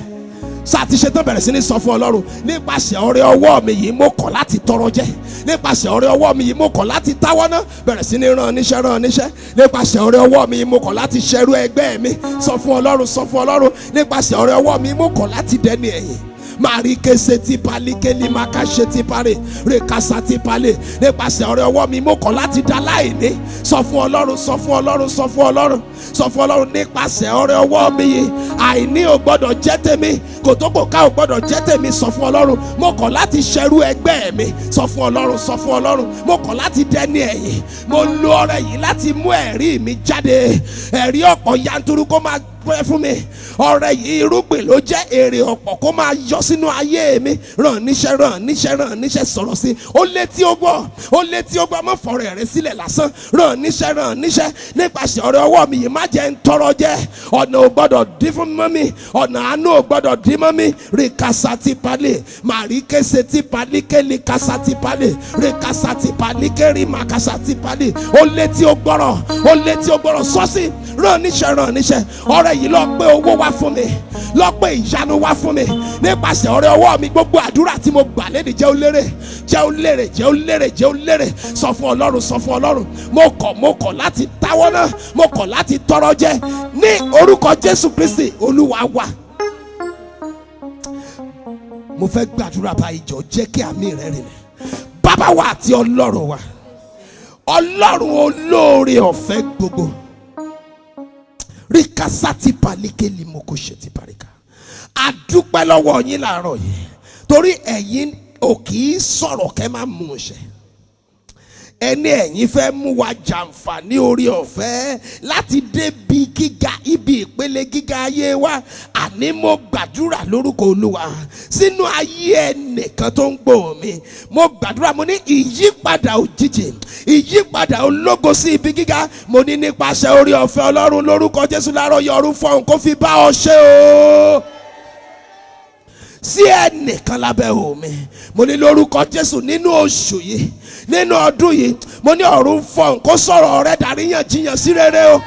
Sáà ti ṣe tán, bẹ̀rẹ̀ sí ní sọ fún Ọlọ́run, nípasẹ̀ ọrẹ ọwọ́ mi yìí mo kọ̀ láti tọrọ jẹ, nípasẹ̀ ọrẹ ọwọ́ mi yìí mo kọ̀ láti táwọ́ ná. Bẹ̀rẹ̀ sí ní rán níṣẹ́, nípasẹ̀ ọrẹ ọwọ́ mi yìí mo kọ̀ láti ṣẹrú ẹgbẹ́ mi. Sọ fún Ọlọ́run, sọ fún Ọlọ́run, nípasẹ̀ ọrẹ ọwọ́ mi mo kọ̀ láti dẹni ẹ̀yìn. Marikese ti pali keli makase ti pare rekasa ti pale, nípasẹ̀ ọrẹ ọwọ́ mi mo kọ̀ láti dá láìní. Sọ fún Ọlọ́run, sọ fún Ọlọ́run, sọ fún Ọlọ́run, sọ fún Ọlọ́run, nípasẹ̀ ọrẹ ọwọ́ mi yìí àìní ò gbọ́dọ̀ jẹ́ tèmi, kòtókòká ò gbọ́dọ̀ jẹ́ tèmi. Sọ fún Ọlọ́run, mo kọ̀ láti ṣẹrú ẹgbẹ́ mi. Sọ fún Ọlọ́run, sọ fún Ọlọ́run, mo kọ̀ láti dẹni ẹ̀yìn. Mo lo ọrẹ yìí láti mú ẹ̀rí mi jáde, ẹ̀rí ọ̀pọ̀ yanturu kó máa pẹ́ fún mi. Ọrẹ yìí irúgbìn ló jẹ́, èrè ọ̀pọ̀ kó máa yọ sínú ayé mi. Ràn níṣẹ́, ràn níṣẹ́, ràn níṣẹ́, sọ̀rọ̀ sí. Ó létí ó gbọ́, ó létí ó gbọ́, má fọ̀rọ̀ rẹ sílẹ̀ lásán. Ràn níṣẹ́, ràn níṣẹ́, nípasẹ̀ ọrẹ ọwọ́ mi yìí má jẹ́ ń tọrọ jẹ. Ọ̀nà ò gbọ́dọ̀ dín fún mọ́ mi, ọ̀nà àánú ò gbọ́dọ̀ dín mọ́ mi. Rekasa ti palẹ̀, màríkèsè ti palẹ̀, kéli kasa ti palẹ̀, rekasa ti palẹ̀, kéri màkasa ti palẹ̀. Ó létí ó gbọ́rọ̀, ó létí ó gbọ́rọ̀, sọ́sì. Ràn níṣẹ́, ràn níṣẹ́. Ọrẹ yìí lọ pé owó wá fún mi, lọ pé ìyanu wá fún mi. Nípasẹ̀ ọrẹ ọwọ́ mi gbogbo àdúrà tí mo gbà léde jẹ́ ó lérè, jẹ́ ó lérè, jẹ́ ó lérè, jẹ́ ó lérè. Sọ fún Ọlọ́run, sọ fún Ọlọ́run, mo kọ̀ láti táwọ́ náà, mo kọ̀ láti tọrọ jẹ. Ní orúkọ Jésù Kristi Olúwa wa, mo fẹ́ gbàdúrà báyìí, jọ jẹ́ kí àmì rẹ̀ rìn. Bàbá wa àti Ọlọ́run wa, Ọlọ́run olóore ọ̀fẹ́ gbogbo, rikasati palikeli mokosheti parika. A dúpẹ́ lọ́wọ́ yín láàárọ̀ yìí, torí ẹ̀yin ò kì í sọ̀rọ̀ kẹ́ máa mú un ṣẹ. Ẹni ẹ̀yin fẹ́ mú wa jàǹfààní orí ọ̀fẹ́ láti débi gíga, ibi ìpele gíga ayé wa. Àní mo gbàdúrà lórúkọ Olúwa sínú ayé ẹnìkan tó ń gbọ́ mi. Mo gbàdúrà, mo ní ìyípadà òjijì, ìyípadà ológo sí ibi gíga. Mo ní nípasẹ̀ orí ọ̀fẹ́ Ọlọ́run lórúkọ Jésù láàárọ̀ yọrù fọ́n kó fi bá ọ ṣe o. Sí ẹnìkan lábẹ́ omi, mo ní lórúkọ Jésù nínú oṣù yìí, nínú ọdún yìí, mo ní ọ̀run fọ́n kó sọ̀rọ̀ rẹ dàríyànjiyàn sí rere o.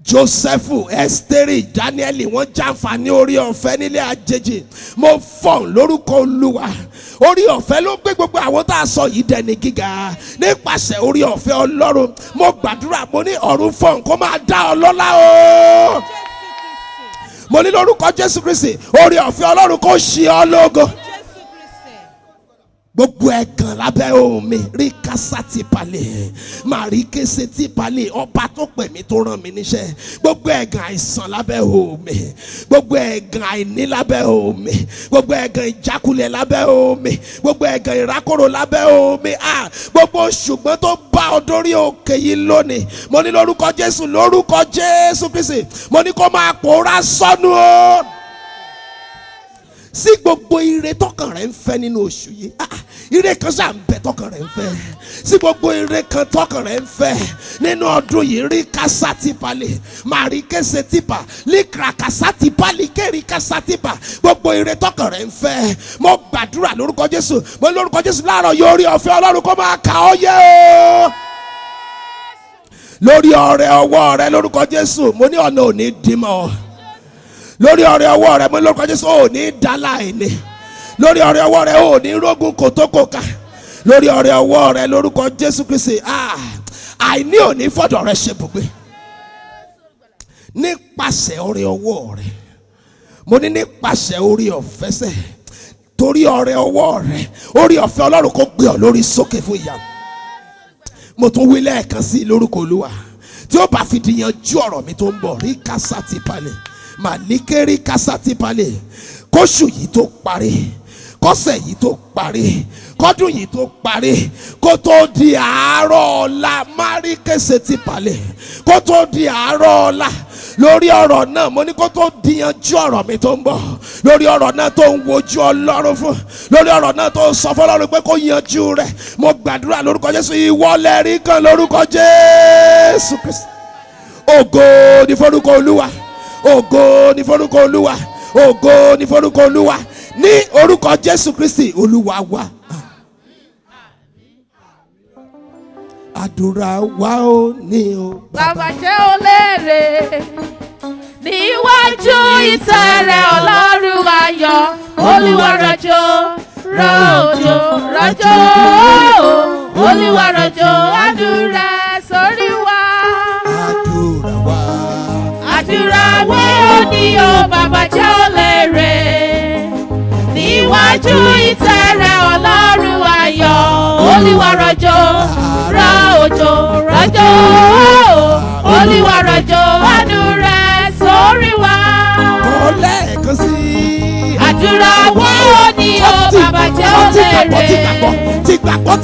Jósẹ́fù, Ẹ́sítérì, Dáníẹ́lì, wọ́n jàǹfààní orí ọ̀fẹ́ nílé àjèjì. Mo fọ́n lórúkọ Olúwa, orí ọ̀fẹ́ ló gbé gbogbo àwọn tá a sọ yìí dẹni gíga. Nípasẹ̀ orí ọ̀fẹ́ Ọlọ́run, mo gbàdúrà, mo ní ọ̀run fọ́n kó máa dá ọ lọ́lá o. Mo ní lórúkọ Jésù Kristi, orí ọ̀fẹ́ Ọlọ́run kó ṣe ọ lógo. Gbogbo ẹ̀gàn lábẹ́ omi, rí kásá ti palẹ̀, màrí kése ti palẹ̀, ọba tó pè mí tó rán mi níṣẹ́. Gbogbo ẹ̀gàn àìsàn lábẹ́ omi, gbogbo ẹ̀gàn àìní lábẹ́ omi, gbogbo ẹ̀gàn ìjákulẹ̀ lábẹ́ omi, gbogbo ẹ̀gàn ìrákòrò lábẹ́ omi. Gbogbo ṣùgbọ́n tó bá ọ dórí òkè yìí lónìí, mo ní lórúkọ Jésù Kristi, mo ní kó máa pòórá sọnù o. Sí gbogbo ire tọkàn rẹ ń fẹ́ nínú oṣù yìí, ire kan ṣáà ń bẹ tọkàn rẹ ń fẹ́. Sí gbogbo ire kan tọkàn rẹ ń fẹ́ nínú ọdún yìí, rí kásá ti palẹ̀, màrí kése tipa, líkra kásá ti palẹ̀, kéri kásá tipa. Gbogbo ire tọkàn rẹ ń fẹ́, mo gbàdúrà lórúkọ Jésù, mo lórúkọ Jésù láàárọ̀ yóò rí ọ̀fẹ́ Ọlọ́run kó máa kà ọ́ yẹ o. lórí ọrẹ ọwọ́ rẹ lórúkọ Jésù mo ní ọ̀nà ò ní dí mọ́ ọ. Lórí ọrẹ ọwọ́ rẹ mo ní lórúkọ Jésù ò ní dá láìní. Lórí ọrẹ ọwọ́ rẹ ò ní rógun kòtókòká. Lórí ọrẹ ọwọ́ rẹ lórúkọ Jésù Kristi àìní ò ní fọ̀dọ̀ rẹ ṣe bùgbé. Nípasẹ̀ ọrẹ ọwọ́ rẹ mo ní nípasẹ̀ orí ọ̀fẹ́ sẹ́ torí ọrẹ ọwọ́ rẹ orí ọ̀fẹ́ Ọlọ́run kó gbé ọ lórí sókè fún ìyanu. Mo tún wí lẹ́ẹ̀kan sí lórúkọ Olúwa tí ó bá fi dìyànjú ọ̀rọ̀ mi tó ń bọ̀ rí kásátì palẹ̀ màlíkẹ́ rí kásátì palẹ̀ kóṣù yìí tó parí kọ́sẹ̀ yìí tó parí kọ́dún yìí tó parí kó tó di àárọ̀ ọ̀la márí kése ti palẹ̀ kó tó di àárọ̀ ọ̀la lórí ọ̀rọ̀ náà mo ní kó tó dìyànjú ọ̀rọ̀ mi tó ń bọ̀ lórí ọ̀rọ̀ náà tó ń wojú Ọlọ́run fún lórí ọ̀rọ̀ náà tó ń sọ fún Ọlọ́run pé kó yanjú rẹ̀ mo gbàdúrà lórúkọ Jésù ìwọ lẹ́rìí kan lórúkọ Jésù Kristi. Ògo ni forúkọ Olúwa, ògo ni forúkọ Olúwa, ògo ni forúkọ Olúwa ní orúkọ Jésù Kristi Olúwa wa. Àdúrà wa ó ní o bàbá ṣé o léèrè níwájú ìtẹ́ rẹ Ọlọ́run ayọ̀ Olúwa rọ̀jò rọ̀jò rọ̀jò Olúwa rọ̀jò àdúrà sórí wa. Àdúrà wa, àdúrà wa ó ní o bàbá ṣé o léèrè níwájú ìtẹ́ rẹ Ọlọ́run ayọ̀ Olúwa rọ̀jò rọ̀jò rọ̀jò Olúwa rọ̀jò àdúrà sórí wa. lẹ́ẹ̀kan sí. Àdúrà wa ó ní o bàbá jẹ́ ó lè rè. Ti gbàgbọ́